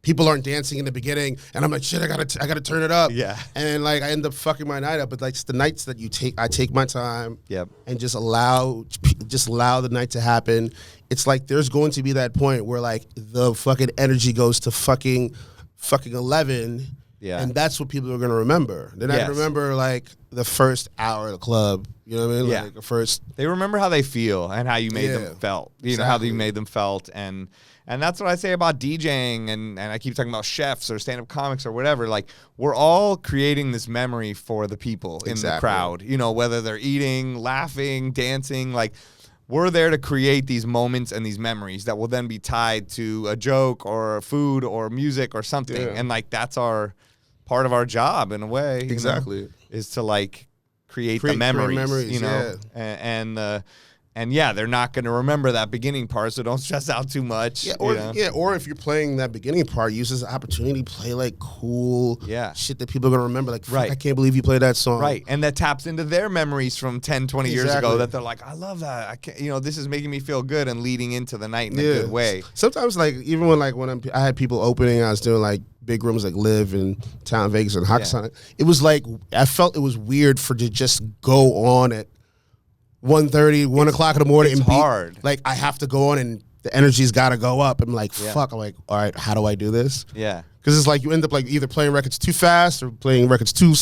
people aren't dancing in the beginning, and I'm like, shit, I gotta turn it up. Yeah. And like I end up fucking my night up. But like it's the nights that I take my time. Yep. And just allow the night to happen. It's like there's going to be that point where like the fucking energy goes to fucking 11. Yeah. And that's what people are gonna remember. They're not gonna remember like the first hour of the club. You know what I mean? Yeah. Like the first. They remember how they feel and how you made them felt. You know how you made them felt, and that's what I say about DJing, and I keep talking about chefs or stand-up comics or whatever. Like, we're all creating this memory for the people in the crowd. You know, whether they're eating, laughing, dancing, like, we're there to create these moments and these memories that will then be tied to a joke or food or music or something. Yeah. And like, that's part of our job in a way. Exactly. You know, is to like create the memories, you know, and yeah, they're not going to remember that beginning part, so don't stress out too much. Yeah, or if you're playing that beginning part, use this opportunity to play like cool shit that people are going to remember. Like, fuck, I can't believe you played that song. Right, and that taps into their memories from 10, 20 years ago that they're like, I love that. I can't, you know, this is making me feel good and leading into the night in a good way. Sometimes, like, even when I had people opening, I was doing like big rooms like Live in Town Vegas and Hakkasan. It was like, I felt it was weird to just go on at 1:30, 1 o'clock in the morning. It's hard. Like, I have to go on and the energy's got to go up. I'm like, fuck. I'm like, all right, how do I do this? Yeah. Because it's like you end up like either playing records too fast or playing records too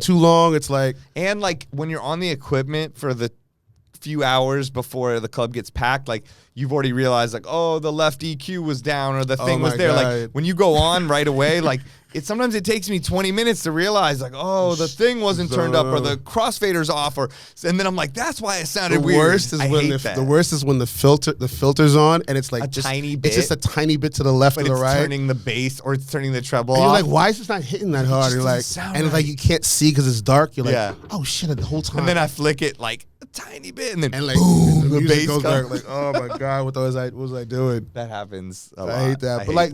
long. It's like. And like when you're on the equipment for the few hours before the club gets packed, like you've already realized like, oh, the left EQ was down or the thing was there. God. Like when you go on right away, like sometimes it takes me 20 minutes to realize like, oh, the thing wasn't turned up or the crossfader's off, and then I'm like, that's why it sounded weird. The worst is when the filter's on and it's like tiny bit. It's just a tiny bit to the left or the right. It's turning the bass or it's turning the treble off. You're like, why is this not hitting that hard? You're like, and like you can't see because it's dark. You're like, oh shit, the whole time. And then I flick it like a tiny bit, and then like boom, the bass goes dark. Like, oh my god, what was I doing? That happens a lot. I hate that. But like,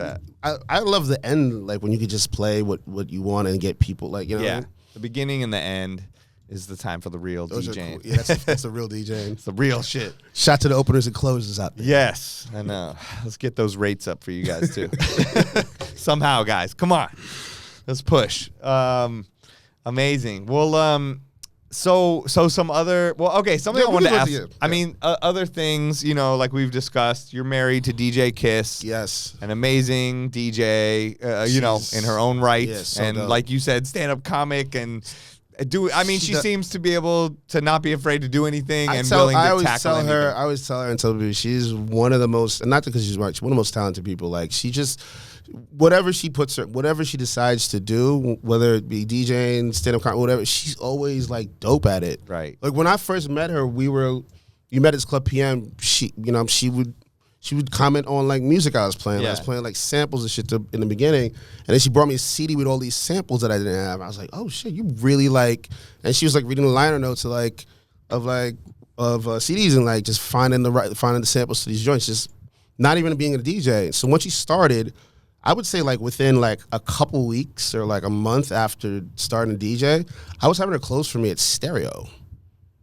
I love the end, like when you could just play what you want and get people, like, you know. Yeah, the beginning and the end is the time for the real DJing. Cool. Yeah, that's the real DJing. It's the real shit. Shout to the openers and closers out there. Yes, I know. Let's get those rates up for you guys too. Somehow, guys, come on, let's push. Amazing. Well, so some other, something I wanted to ask. I mean, other things, you know, like we've discussed. You're married to DJ Kiss. Yes. An amazing DJ, you know, in her own right. Yeah, so and dope. like you said, stand-up comic and she seems to be able to not be afraid to do anything willing to tackle anything. I always tell her and tell people she's one of the most, and not because she's right, she's one of the most talented people. Like, she just, whatever she decides to do, whether it be DJing, stand-up comedy, whatever, she's always like dope at it. Right. Like when I first met her, you met at this Club PM. She would comment on like music I was playing. Yeah. I was playing like samples and shit in the beginning, and then she brought me a CD with all these samples that I didn't have. I was like, oh shit, you really like. And she was like reading the liner notes of CDs and like just finding the samples to these joints, just not even being a DJ. So once she started, I would say like within like a couple weeks or like a month after starting to DJ, I was having her close for me at Stereo.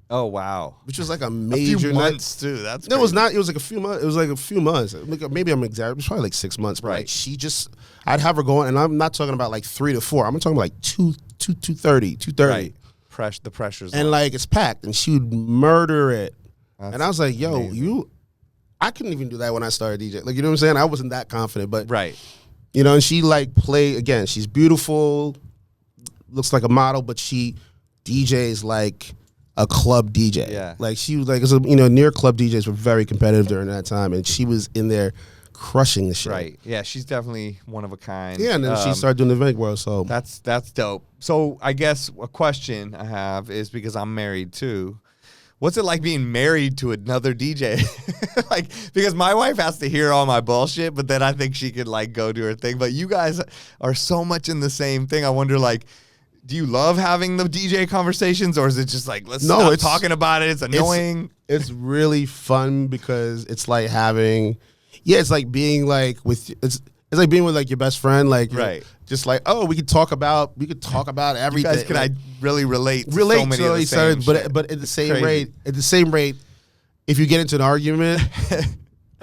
Oh wow! Which was like a major months too. That's no, it was not. It was like a few months. It was like a few months. Like, maybe I'm exaggerating. It was probably like 6 months. But like she just, I'd have her going, and I'm not talking about like 3 to 4. I'm talking about like 2:30. Right. The pressure's and on. Like it's packed, and she would murder it. And I was like, yo, amazing. I couldn't even do that when I started DJ. Like, you know what I'm saying? I wasn't that confident, but you know. And she like play again. She's beautiful, looks like a model, but she DJs like a club DJ. Yeah. Like she was like, you know, near club DJs were very competitive during that time, and she was in there crushing the shit. Right. Yeah, she's definitely one of a kind. Yeah, and then she started doing the event world, so that's dope. So I guess a question I have is, because I'm married too, what's it like being married to another DJ? Like, because my wife has to hear all my bullshit, but then I think she could like go do her thing. But you guys are so much in the same thing. I wonder, like, do you love having the DJ conversations, or is it just like, let's stop talking about it? It's annoying. It's really fun because it's like having, it's like being like it's like being with like your best friend, like just like, oh, we could talk about everything. You guys, can I really relate to so many of the same but at the same rate, if you get into an argument.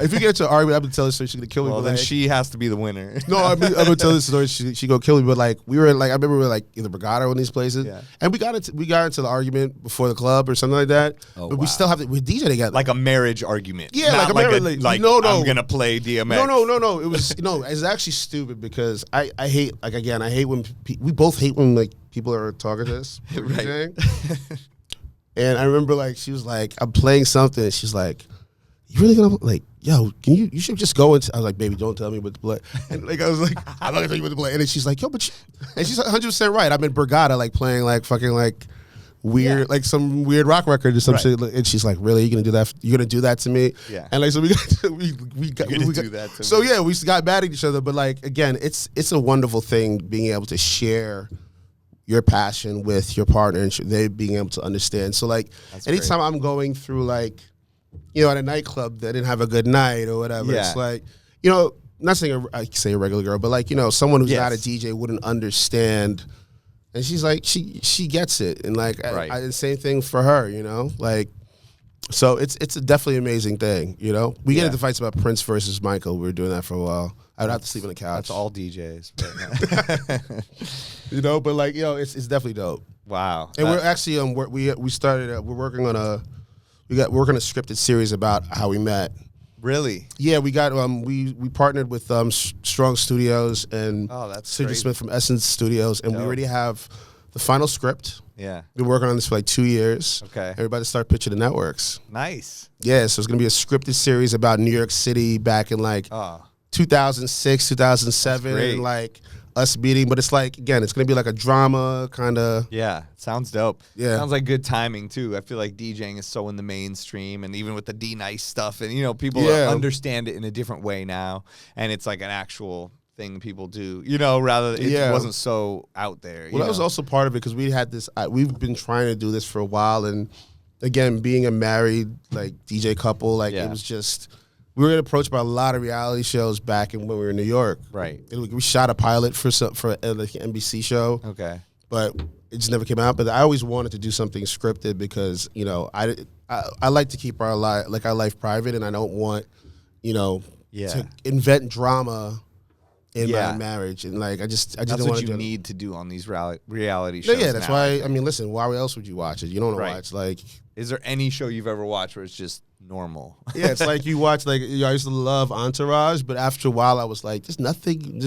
If you get into an argument, I'm gonna tell this story. She's gonna kill me. Well, then she has to be the winner. No, I'm gonna tell this story. She gonna kill me. But like we were like, I remember we were like in the Brigada in these places, and we got into the argument before the club or something like that. But we still have to we DJ together, like a marriage argument. Yeah, not like a marriage. Like no, I'm gonna play DMX. No. It was it's actually stupid because I hate I hate when we both hate when like people are talking to us. Right. And I remember like she was like, I'm playing something, and she's like, you really gonna like, yo, can you should just go into I was like, baby, don't tell me what to play. And like I was like, I'm not gonna tell you what to play. And then she's like, yo, and she's 100% right. I'm in Brigada like playing like fucking like weird like some weird rock record or some shit. And she's like, really, you gonna do that? You gonna do that to me? Yeah. And like so we got do that to so me. Yeah, we got mad at each other. But like again, it's a wonderful thing being able to share your passion with your partner and they being able to understand. So like anytime I'm going through like, at a nightclub that didn't have a good night or whatever, it's like, not saying I say a regular girl, but like, someone who's not a DJ wouldn't understand. And she's like, she gets it. And like, I the same thing for her, like, so it's a definitely amazing thing, We get into fights about Prince versus Michael. We were doing that for a while. I would have to sleep on the couch. That's all DJs. But like, it's definitely dope. Wow. And we're actually we started we're working on a scripted series about how we met. Really? Yeah, we got we partnered with Strong Studios and Sidney Smith from Essence Studios, and we already have the final script. Yeah. Been working on this for like 2 years. Okay. Everybody start pitching the networks. Nice. Yeah, so it's gonna be a scripted series about New York City back in like 2006, 2007, and like us meeting, but it's like, again, it's going to be like a drama kind of. Yeah, sounds dope. Yeah. Sounds like good timing too. I feel like DJing is so in the mainstream, and even with the D-Nice stuff, and people understand it in a different way now, and it's like an actual thing people do, rather it wasn't so out there. Well, that was also part of it because we had this, we've been trying to do this for a while, and again, being a married like DJ couple, like it was just. We were approached by a lot of reality shows back when we were in New York. Right. We shot a pilot for like an NBC show. Okay. But it just never came out. But I always wanted to do something scripted because I like to keep our life private, and I don't want to invent drama in my marriage. And like I just that's don't what you need to do on these reality shows. Yeah, that's why. I mean, listen, why else would you watch it? You don't want to watch like. Is there any show you've ever watched where it's just normal? Yeah, it's like you watch I used to love Entourage, but after a while I was like, there's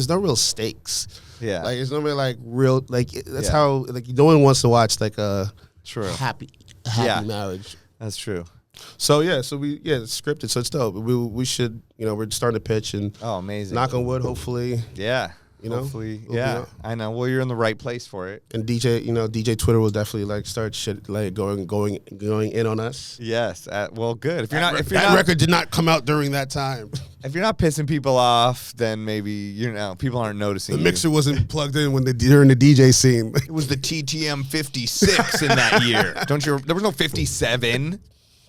no real stakes. Yeah. Like there's no real like real like that's how like no one wants to watch like a happy marriage. That's true. So it's scripted, so it's dope. We should we're starting to pitch and amazing. Knock on wood, hopefully. Yeah. Hopefully, I know. Well, you're in the right place for it. And DJ Twitter will definitely like start shit like going in on us. Yes. Well, good. That record did not come out during that time. If you're not pissing people off, then maybe people aren't noticing. The mixer wasn't plugged in during the DJ scene. It was the TTM 56 in that year. There was no 57.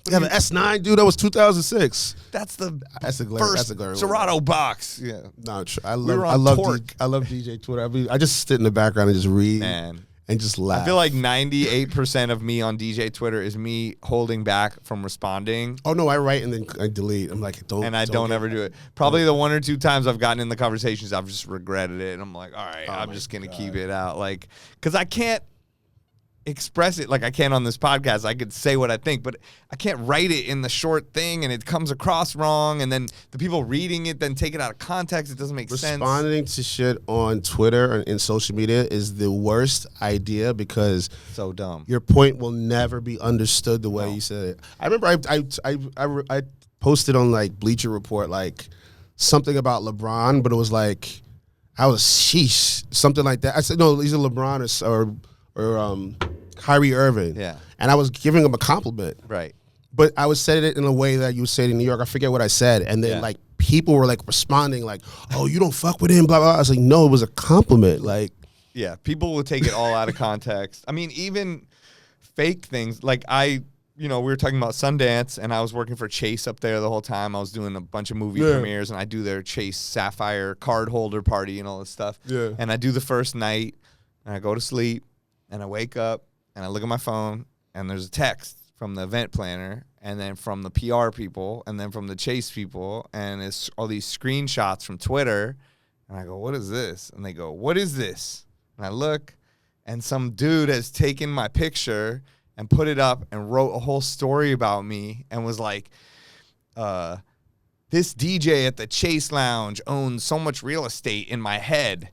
Yeah, the S9, dude, that was 2006. That's the first Serato box. Yeah, no, I love DJ Twitter. I just sit in the background and just read and just laugh. I feel like 98% of me on DJ Twitter is me holding back from responding. Oh no, I write and then I delete. I'm like, don't ever do it. Probably the 1 or 2 times I've gotten in the conversations, I've just regretted it, and I'm like, all right, I'm just gonna keep it out, like, because I can't express it like I can on this podcast. I could say what I think, but I can't write it in the short thing, and it comes across wrong, and then the people reading it then take it out of context. It doesn't make sense. Responding to shit on Twitter and in social media is the worst idea because so dumb. Your point will never be understood the way you said it. I remember I posted on like Bleacher Report like something about LeBron, but it was like I was something like that. I said no, either LeBron or Kyrie Irving. Yeah. And I was giving him a compliment. Right. But I was saying it in a way that you would say it in New York. I forget what I said. And then like people were like responding like, oh, you don't fuck with him, blah, blah, blah. I was like, no, it was a compliment. Like, yeah, people will take it all out of context. I mean, even fake things. Like we were talking about Sundance, and I was working for Chase up there the whole time. I was doing a bunch of movie premieres, and I do their Chase Sapphire card holder party and all this stuff. Yeah. And I do the first night, and I go to sleep. And I wake up and I look at my phone and there's a text from the event planner and then from the PR people, and then from the Chase people, and it's all these screenshots from Twitter. And I go, what is this? And they go, what is this? And I look, and some dude has taken my picture and put it up and wrote a whole story about me and was like, this DJ at the Chase Lounge owns so much real estate in my head.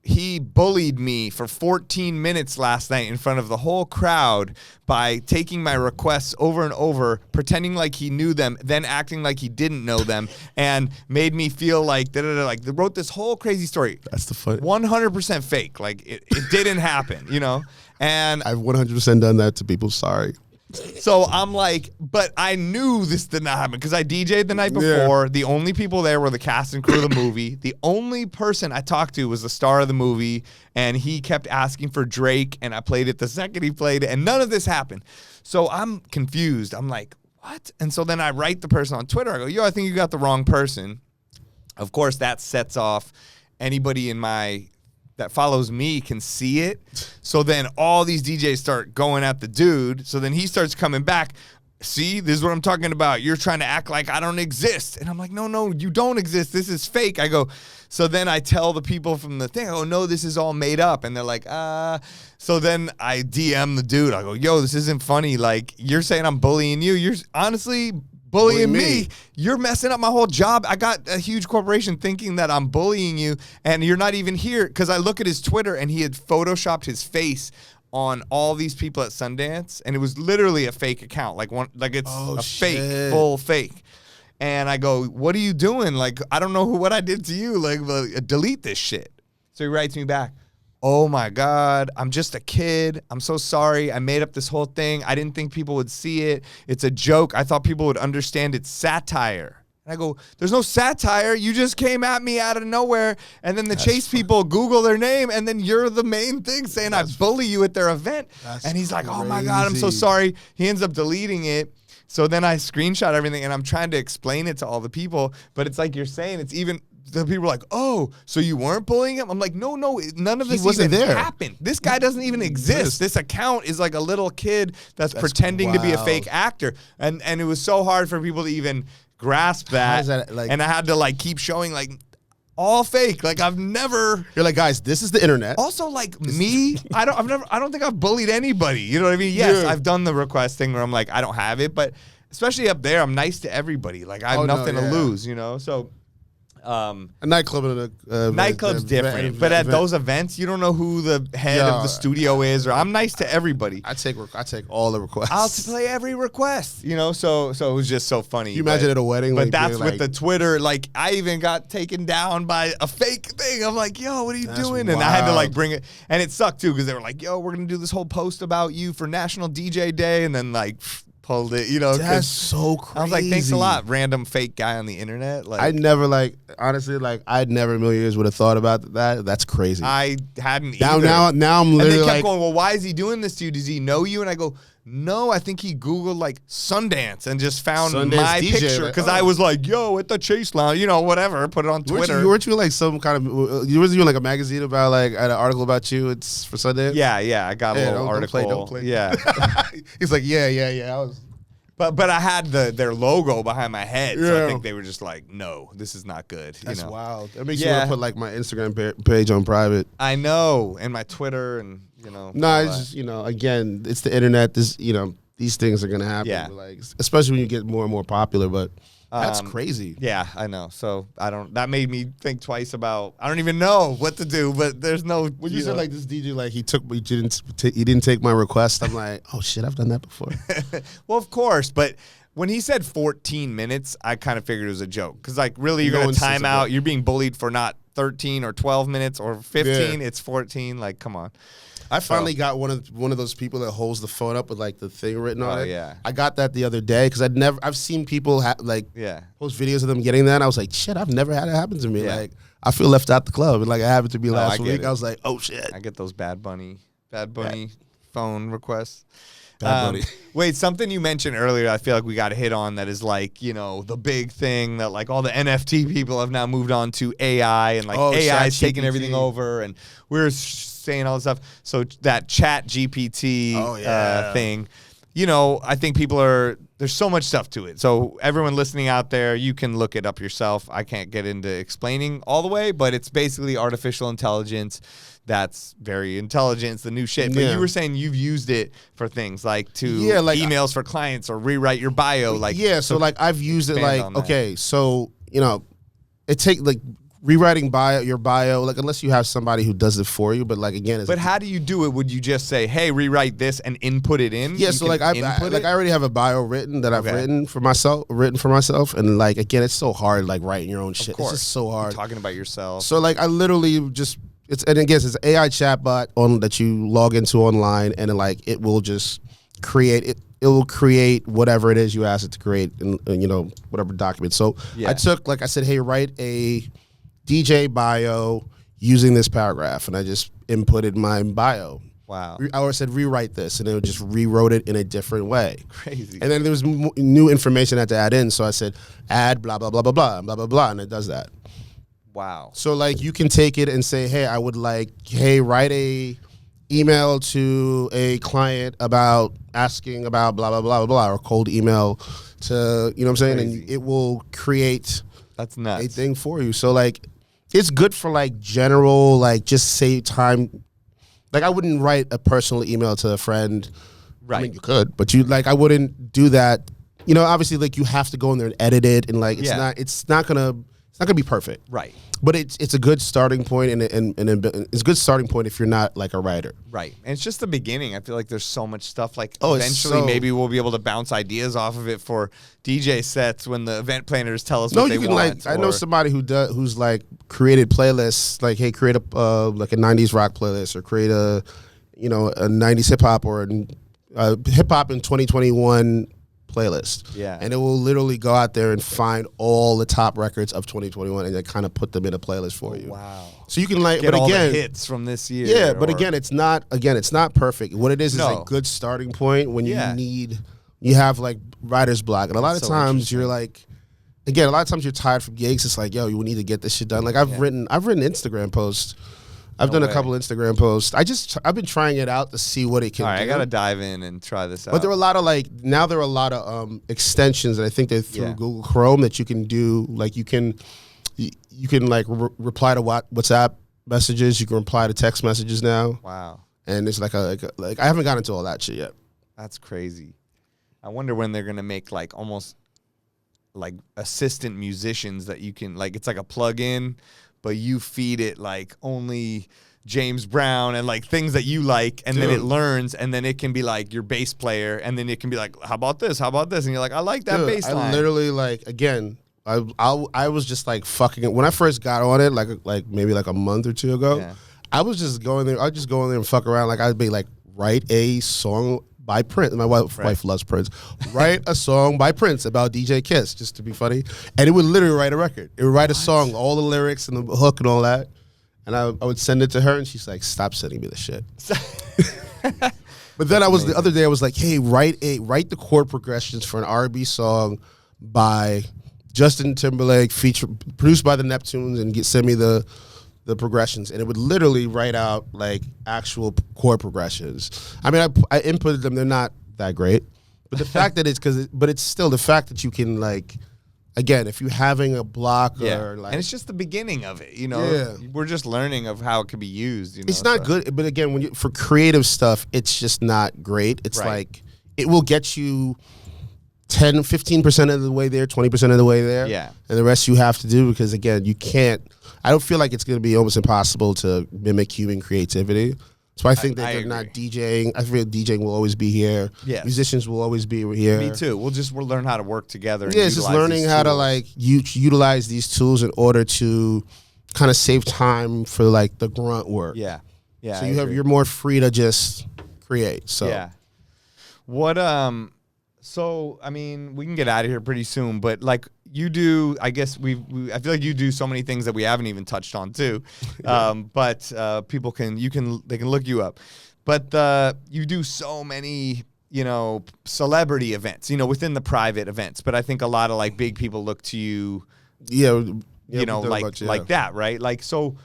He bullied me for 14 minutes last night in front of the whole crowd by taking my requests over and over, pretending like he knew them, then acting like he didn't know them, and made me feel like like they wrote this whole crazy story. That's the fun. 100% fake. Like it didn't happen, you know? And I've 100% done that to people. Sorry. So I'm like, but I knew this did not happen because I DJ'd the night before. Yeah. The only people there were the cast and crew of the movie. The only person I talked to was the star of the movie, and he kept asking for Drake, and I played it the second he played it, and none of this happened. So I'm confused. I'm like, what? And so then I write the person on Twitter. I go, yo, I think you got the wrong person. Of course, that sets off anybody that follows me can see it. So then all these DJs start going at the dude. So then he starts coming back. See, this is what I'm talking about. You're trying to act like I don't exist. And I'm like, no, you don't exist. This is fake. I go, so then I tell the people from the thing, oh, no, this is all made up. And they're like, So then I DM the dude. I go, yo, this isn't funny. Like, you're saying I'm bullying you. You're honestly bullying me. You're messing up my whole job. I got a huge corporation thinking that I'm bullying you, and you're not even here. Because I look at his Twitter, and he had photoshopped his face on all these people at Sundance, and it was literally a fake account, fake, full fake. And I go, what are you doing? Like, I don't know what I did to you. Like, delete this shit. So he writes me back, oh my God, I'm just a kid. I'm so sorry. I made up this whole thing. I didn't think people would see it. It's a joke. I thought people would understand it's satire. And I go, there's no satire. You just came at me out of nowhere. And then the Chase people Google their name, and then you're the main thing saying I bully you at their event. And he's like, oh my God, I'm so sorry. He ends up deleting it. So then I screenshot everything, and I'm trying to explain it to all the people. But it's like you're saying, it's even... The people are like, oh, so you weren't bullying him? I'm like, no, none of this even happened. This guy doesn't even exist. This account is like a little kid that's pretending to be a fake actor. And it was so hard for people to even grasp that. And I had to like keep showing like all fake. Like I've never. You're like, guys, this is the internet. Also, like me, I don't think I've bullied anybody. You know what I mean? Yes, I've done the request thing where I'm like, I don't have it, but especially up there, I'm nice to everybody. Like I have nothing to lose, you know? So. A nightclub nightclub's different, but at those events, you don't know who the head of the studio is. Or I'm nice to everybody. I take all the requests. I'll play every request, you know. So it was just so funny. You imagine at a wedding, but that's with the Twitter. Like I even got taken down by a fake thing. I'm like, yo, what are you doing? Wild. And I had to like bring it, and it sucked too because they were like, yo, we're gonna do this whole post about you for National DJ Day, and then like. Pulled it, you know. That's so crazy. I was like, thanks a lot, random fake guy on the internet. Like, I never honestly, I'd never in a million years would have thought about that. That's crazy. I hadn't either. Now I'm literally and they kept going, well, why is he doing this to you? Does he know you? And I go, no, I think he Googled like Sundance and just found my picture because I was like, yo, at the Chase Lounge, you know, whatever, put it on Twitter. Weren't you like some kind of, you was doing like a magazine about like an article about you? It's for Sundance? Yeah, I got a little article. Don't play. Yeah. He's like, yeah. I was. But I had their logo behind my head, so I think they were just like, no, this is not good. That's wild. That makes you want to put like my Instagram page on private. I know, and my Twitter, and you know. No, it's just again, it's the internet. These things are gonna happen. Yeah. Like, especially when you get more and more popular, but. That's crazy. Yeah, I know. So that made me think twice about. I don't even know what to do. But there's no. When you said like this DJ, like he didn't take my request. I'm like, oh shit, I've done that before. Well, of course, but when he said 14 minutes, I kind of figured it was a joke because like really you're gonna time out. You're being bullied for not 13 or 12 minutes or 15. It's 14. Like, come on. I finally got one of those people that holds the phone up with like the thing written on it. Yeah. I got that the other day because I've seen people post videos of them getting that. And I was like, shit, I've never had it happen to me. Yeah. Like I feel left out the club. And like it happened to me last week. I was like, oh shit. I get those Bad Bunny phone requests. Bad Bunny. Wait, something you mentioned earlier, I feel like we got to hit on that is like, you know, the big thing that like all the NFT people have now moved on to AI and like AI is taking everything over and we're saying all this stuff. So that ChatGPT thing, you know, I think there's so much stuff to it. So everyone listening out there, you can look it up yourself. I can't get into explaining all the way, but it's basically artificial intelligence that's very intelligent. It's the new shit. But you were saying you've used it for things like emails for clients or rewrite your bio. So I've used it okay, so, you know, it take rewriting your bio, unless you have somebody who does it for you, but again, but how do you do it? Would you just say, "Hey, rewrite this" and input it in? Yeah, so I already have a bio written that I've written for myself, and again, it's so hard writing your own shit. It's just so hard. You're talking about yourself. So I literally just it's an AI chatbot that you log into online, and it will just create it. It will create whatever it is you ask it to create, in whatever document. So I took I said, "Hey, write a DJ bio using this paragraph," and I just inputted my bio. Wow. I said, rewrite this, and it just rewrote it in a different way. Crazy. And then there was new information I had to add in, so I said, add blah, blah, blah, blah, blah, blah, blah, blah, and it does that. Wow. So, you can take it and say, hey, I would write a email to a client about asking about blah, blah, blah, blah, blah, or cold email to, you know what I'm saying? Crazy. And it will create That's nuts. a thing for you. So, it's good for general, just save time. I wouldn't write a personal email to a friend. Right. I mean, you could, but I wouldn't do that. You know, obviously, you have to go in there and edit it, and it's not gonna be perfect. Right. But it's a good starting point, and it's a good starting point if you're not a writer. Right. And it's just the beginning. I feel like there's so much stuff. Eventually maybe we'll be able to bounce ideas off of it for DJ sets when the event planners tell us what they want. I know somebody who's created playlists, hey, create a 90s rock playlist, or create a 90s hip hop or a hip hop in 2021 playlist. Yeah. And it will literally go out there and find all the top records of 2021 and then kind of put them in a playlist for you. Wow. So you can get all the hits from this year. Yeah, but again, it's not perfect. What it is a good starting point when you have writer's block. And a lot of times you're a lot of times you're tired from gigs. It's yo, you need to get this shit done. I've written Instagram posts. I've done a couple Instagram posts. I've been trying it out to see what it can do. All right, I got to dive in and try this out. But there are a lot of extensions that I think they're through Google Chrome that you can do. You can reply to WhatsApp messages. You can reply to text messages now. Wow. And it's I haven't gotten into all that shit yet. That's crazy. I wonder when they're going to make almost assistant musicians that you can it's a plug-in, but you feed it only James Brown and things that you like, and then it learns, and then it can be your bass player, and then it can be how about this? How about this? And you're I like that bass line. I literally again, I was just fucking it. When I first got on it, maybe a month or two ago, I was just going there. I'd just go in there and fuck around. I'd be write a song by Prince. My wife loves Prince. Write a song by Prince about DJ Kiss, just to be funny. And it would literally write a record. It would write a song, all the lyrics and the hook and all that. And I would send it to her, and she's stop sending me the shit. But then the other day I was hey, write the chord progressions for an R&B song by Justin Timberlake, produced by the Neptunes, and send me the progressions, and it would literally write out actual chord progressions. I mean, I inputted them; they're not that great, but the fact that it's still the fact that you can again, if you're having a block or and it's just the beginning of it, we're just learning of how it can be used. It's not good, but again, for creative stuff, it's just not great. It's it will get you 10-15% of the way there, 20% of the way there, and the rest you have to do, because again, you can't. I don't feel like it's going to be almost impossible to mimic human creativity. So I think that they're not DJing. I feel DJing will always be here. Yes. Musicians will always be here. Me too. We'll learn how to work together. And it's just learning how to utilize these tools in order to kind of save time for the grunt work. Yeah. Yeah. So you're more free to just create. So what so I mean, we can get out of here pretty soon, but you do, I guess I feel like you do so many things that we haven't even touched on too. But people can look you up. But you do so many, celebrity events, within the private events. But I think a lot of big people look to you, like that, right? So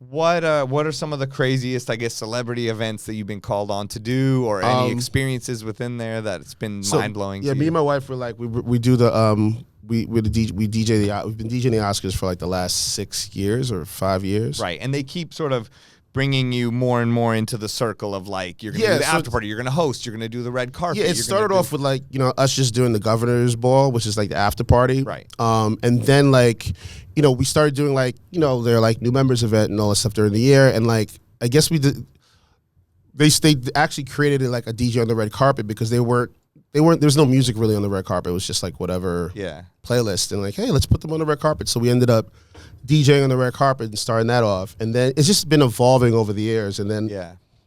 What are some of the craziest, I guess, celebrity events that you've been called on to do, or any experiences within there that it's been mind blowing? Yeah, me and my wife were like we do the we've been DJing the Oscars for like the last 6 years or 5 years. Right, and they keep sort of bringing you more and more into the circle of like, you're going to do the after party, you're going to host, you're going to do the red carpet. Yeah, it started off with like, us just doing the governor's ball, which is like the after party. Right. And then like, we started doing like, their like new members event and all that stuff during the year. And like, I guess we did, they actually created it like a DJ on the red carpet because there's no music really on the red carpet. It was just like whatever playlist. And like, hey, let's put them on the red carpet. So we ended up DJing on the red carpet and starting that off. And then it's just been evolving over the years. And then,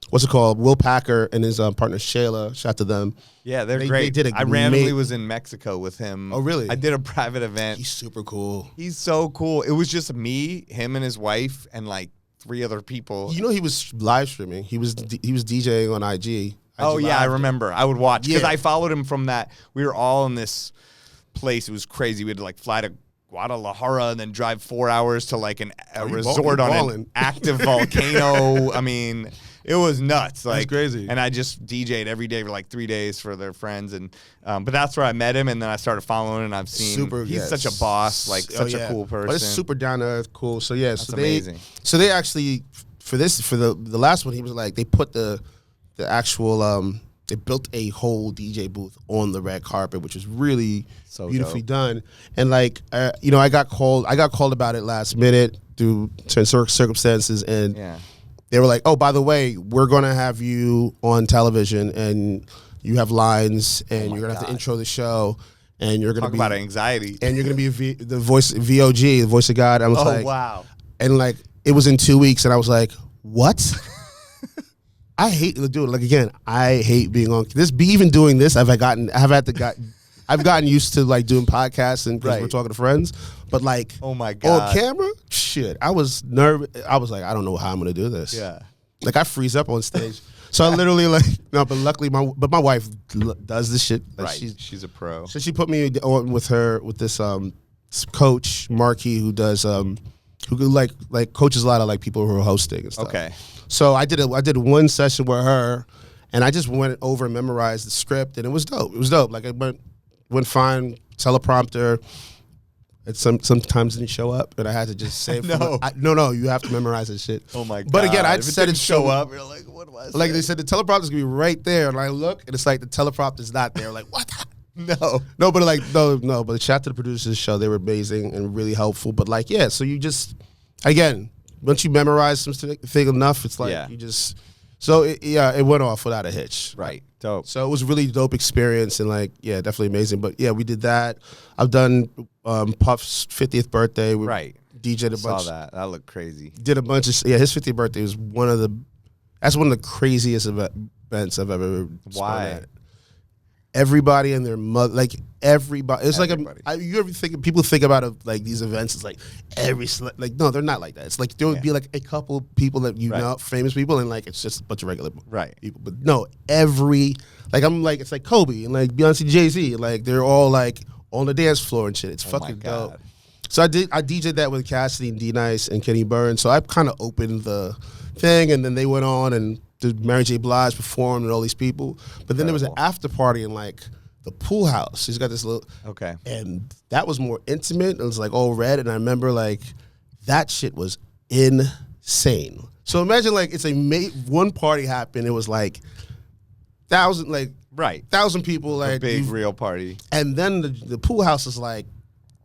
what's it called? Will Packer and his partner Shayla, shout out to them. Yeah, they're great. I randomly was in Mexico with him. Oh, really? I did a private event. He's super cool. He's so cool. It was just me, him and his wife, and like 3 other people. He was live streaming. He was DJing on IG. Oh, yeah, I remember. I would watch because I followed him from that. We were all in this place. It was crazy. We had to like fly to Guadalajara and then drive 4 hours to like a resort on an active volcano. I mean, it was nuts. Like, that's crazy. And I just DJ'd every day for like 3 days for their friends. And but that's where I met him, and then I started following him, and I've seen he's such a boss, like such a cool person. But it's super down to earth, cool. So yeah, that's amazing. So they actually for the last one, he was like, they put the actual they built a whole DJ booth on the red carpet, which was really so beautifully done. And like, I got called about it last minute due to circumstances, and they were like, "Oh, by the way, we're gonna have you on television, and you have lines, and you're gonna have to intro the show, and you're gonna talk about anxiety, and you're gonna be the voice VOG, the voice of God." I was like, wow, and like it was in 2 weeks, and I was like, what? I hate to do it. Like, again, I hate being on this. Even doing this, I've gotten used to like doing podcasts and because we're talking to friends. But like, oh my God, on camera, shit, I was nervous. I was like, I don't know how I'm gonna do this. Yeah, like I freeze up on stage. So I literally but luckily my wife does this shit. Like, she's a pro. So she put me on with this coach Marquis who does who like coaches a lot of like people who are hosting and stuff. Okay. So I did one session with her, and I just went over and memorized the script, and it was dope. It was dope. Like it went fine. Teleprompter. It sometimes didn't show up, and I had to just say, no, you have to memorize this shit. Oh my God! But again, I said it show up. You're like, what was like they said the teleprompter's gonna be right there, and I look, and it's like the teleprompter's not there. Like what? No, but like no. But shout out to the producers of the show. They were amazing and really helpful. But like, yeah, so you just again. Once you memorize something enough, it's like you just. So it went off without a hitch. Right, dope. So it was a really dope experience and like definitely amazing. But yeah, we did that. I've done Puff's 50th birthday. We DJ'd a bunch. Saw that. That looked crazy. Did a bunch of his 50th birthday was one of the craziest events I've ever. Why? At. Everybody and their mother, like everybody. It's everybody. Like you ever think people think about like these events? It's like no, they're not like that. It's like there would be like a couple people that know, famous people, and like it's just a bunch of regular people. But no, it's like Kobe and like Beyonce, Jay-Z, like they're all like on the dance floor and shit. It's fucking dope. So I DJ'd that with Cassidy and D-Nice and Kenny Burns. So I kind of opened the thing, and then they went on and. Mary J. Blige performed and all these people, but then there was an after party in like the pool house. She's got this little and that was more intimate. It was like all red, and I remember like that shit was insane. So imagine like it's one party happened. It was like 1,000 people, like a big real party, and then the pool house is like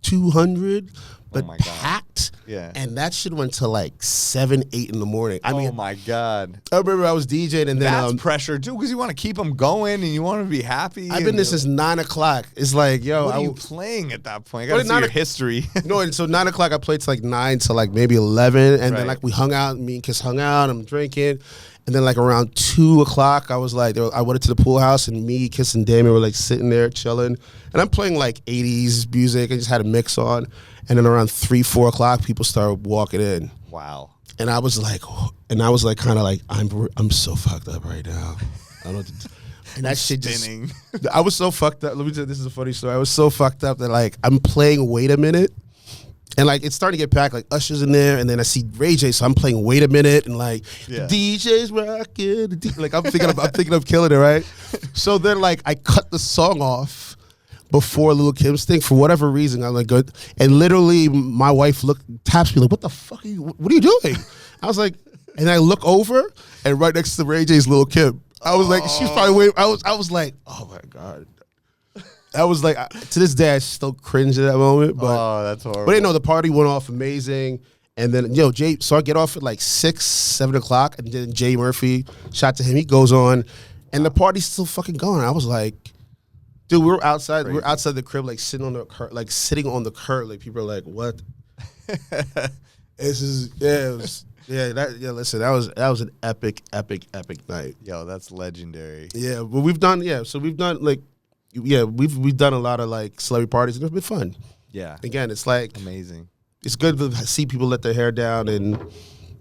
200. But packed, and that shit went to like 7, 8 in the morning. I mean, oh my God! I remember I was DJing, and then that's pressure too, because you want to keep them going and you want to be happy. I've been there since 9 o'clock. It's like, yo, what are you playing at that point? I gotta see your history. No, and so 9 o'clock I played to like 9 to like maybe 11, and then like we hung out. Me and Kiss hung out. I'm drinking. And then like around 2 o'clock, I was like, I went to the pool house, and me, Kiss, and Damien were like sitting there chilling. And I'm playing like 80s music. I just had a mix on. And then around 3, 4 o'clock, people started walking in. Wow. And I was like, kind of like, I'm so fucked up right now. I don't know what to do. And that shit spinning. I was so fucked up. Let me tell you, this is a funny story. I was so fucked up that like I'm playing Wait a Minute. And like it's starting to get packed, like Usher's in there, and then I see Ray J, so I'm playing Wait a Minute, and like DJ's rocking, like I'm thinking of killing it, right? So then like I cut the song off before Lil' Kim's thing for whatever reason. I'm like, good, and literally my wife taps me like, "What the fuck? What are you doing?" I was like, and I look over, and right next to Ray J's Lil' Kim. I was like, she's probably waiting. I was like, oh my God. I was like, to this day, I still cringe at that moment. But, that's horrible. But the party went off amazing. And then, so I get off at like 6, 7 o'clock. And then Jay Murphy, shout to him, he goes on. And the party's still fucking going. I was like, dude, we were outside. Crazy. We were outside the crib, like sitting on the curb. Like people are like, what? Listen, that was an epic night. Yo, that's legendary. Yeah, but we've done we've done a lot of like celebrity parties, and it's been fun. Yeah. Again, it's like amazing. It's good to see people let their hair down and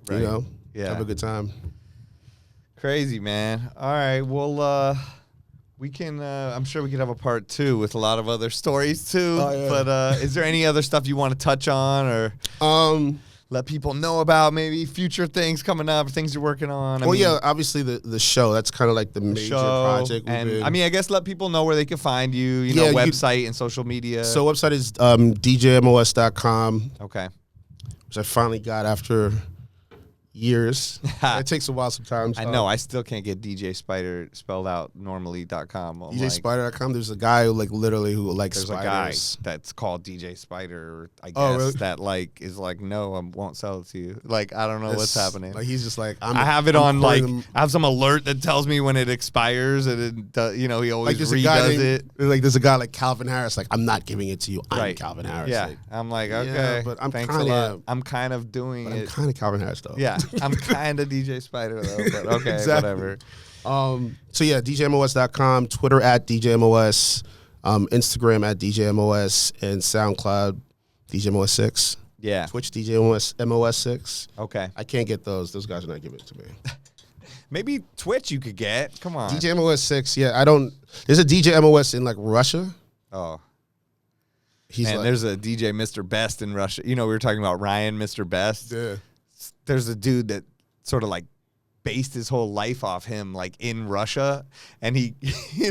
have a good time. Crazy, man. All right, well, we can. I'm sure we could have a part 2 with a lot of other stories too. Oh, yeah. But is there any other stuff you want to touch on or let people know about? Maybe future things coming up, things you're working on. Obviously the show. That's kind of like the major project. And I guess let people know where they can find you. You know, website and social media. So website is DJM.OS.com. Okay. Which I finally got after years. It takes a while sometimes. I know. I still can't get DJ Spider spelled out normally.com. DJspider.com. There's a guy who spiders. There's a guy that's called DJ Spider, I guess, really? That is like, no, I won't sell it to you. Like, I don't know what's happening. Like, he's just like, I have it on, I have some alert that tells me when it expires, and he always redoes it. Like, there's a guy like Calvin Harris, like, I'm not giving it to you. I'm Calvin Harris. Yeah. I'm like, okay, but thanks a lot. I'm kind of doing it. I'm kind of Calvin Harris, though. Yeah. I'm kind of DJ Spider, though, but okay, exactly. Whatever. So yeah, DJM.OS.com, Twitter at DJ M.O.S, Instagram at DJ M.O.S, and SoundCloud DJ M.O.S 6. Yeah. Twitch DJ M.O.S 6. Okay. I can't get those. Those guys are not giving it to me. Maybe Twitch you could get. Come on. DJ M.O.S 6. Yeah, I don't. There's a DJ M.O.S in like Russia. Oh. There's a DJ Mr. Best in Russia. We were talking about Ryan Mr. Best. Yeah. There's a dude that sort of like based his whole life off him, like in Russia, and he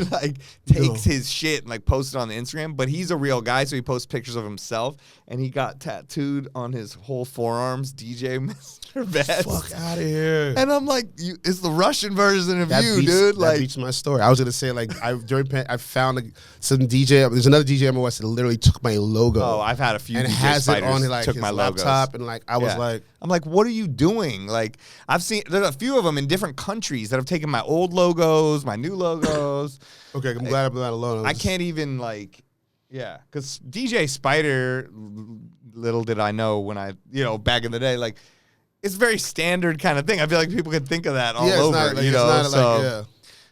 like takes his shit and like posts it on the Instagram, but he's a real guy, so he posts pictures of himself, and he got tattooed on his whole forearms, DJ Mr. Best. Fuck out of here. And I'm like, it's the Russian version of dude. That beats my story. I was gonna say, like, I found some DJ. There's another DJ M.O.S that literally took my logo. Oh, I've had a few. And DJ has it on like his laptop, and like I was like, I'm like, what are you doing? Like, I've seen there's a few of them in different countries that have taken my old logos, my new logos. Okay, I'm glad I'm not alone. I can't even because DJ Spider, little did I know when I, back in the day, like, it's a very standard kind of thing. I feel like people could think of that all over,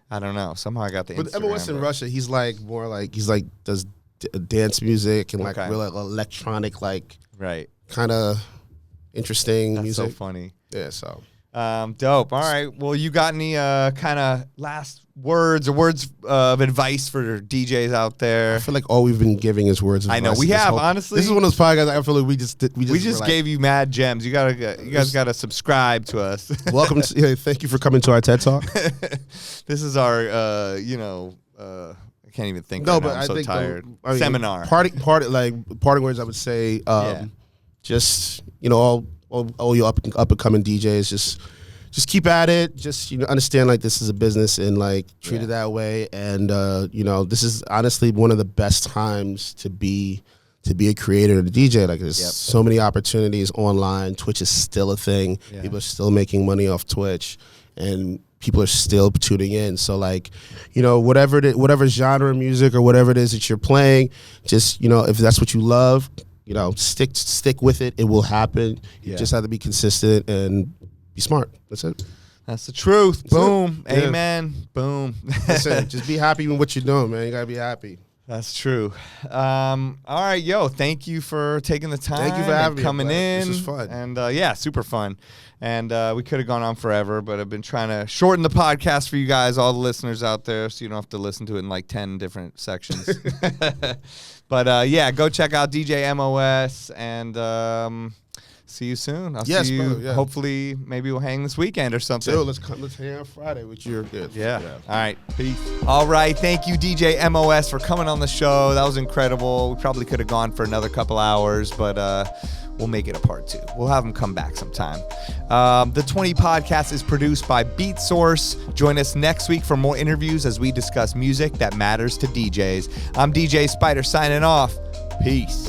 I don't know. Somehow I got the But M.O.S in Russia, he's like more like, does dance music and like real electronic, like, kind of interesting music. That's so funny. Yeah, so. Dope. All right. Well, you got any kind of last words or words of advice for DJs out there? I feel like all we've been giving is words of advice. I know we have. Honestly, this is one of those podcasts I feel like we just gave you mad gems. You guys gotta subscribe to us. Welcome. Thank you for coming to our TED Talk. This is our I can't even think. No, right but now. I'm so tired. Seminar. Parting words. I would say, just all you up and coming DJs, just keep at it. Just understand like this is a business and like treat it that way. And this is honestly one of the best times to be a creator and a DJ. Like there's so many opportunities online. Twitch is still a thing. Yeah. People are still making money off Twitch, and people are still tuning in. So like, whatever genre of music or whatever it is that you're playing, just if that's what you love. Stick with it. It will happen. You just have to be consistent and be smart. That's it. That's the truth. Boom. Amen. Boom. That's it. Just be happy with what you're doing, man. You gotta be happy. That's true. All right, yo, thank you for taking the time. Thank you for having me. Coming in. This was fun. And yeah, super fun. And we could have gone on forever, but I've been trying to shorten the podcast for you guys, all the listeners out there, so you don't have to listen to it in like 10 different sections. But yeah, go check out DJ M.O.S. and see you soon. I'll see you. Brother, yeah. Hopefully, maybe we'll hang this weekend or something. Dude, let's hang out Friday with you. Good. Yeah. All right. Peace. All right. Thank you, DJ M.O.S, for coming on the show. That was incredible. We probably could have gone for another couple hours, but we'll make it a part 2. We'll have him come back sometime. The 20 podcast is produced by Beatsource. Join us next week for more interviews as we discuss music that matters to DJs. I'm DJ Spider signing off. Peace.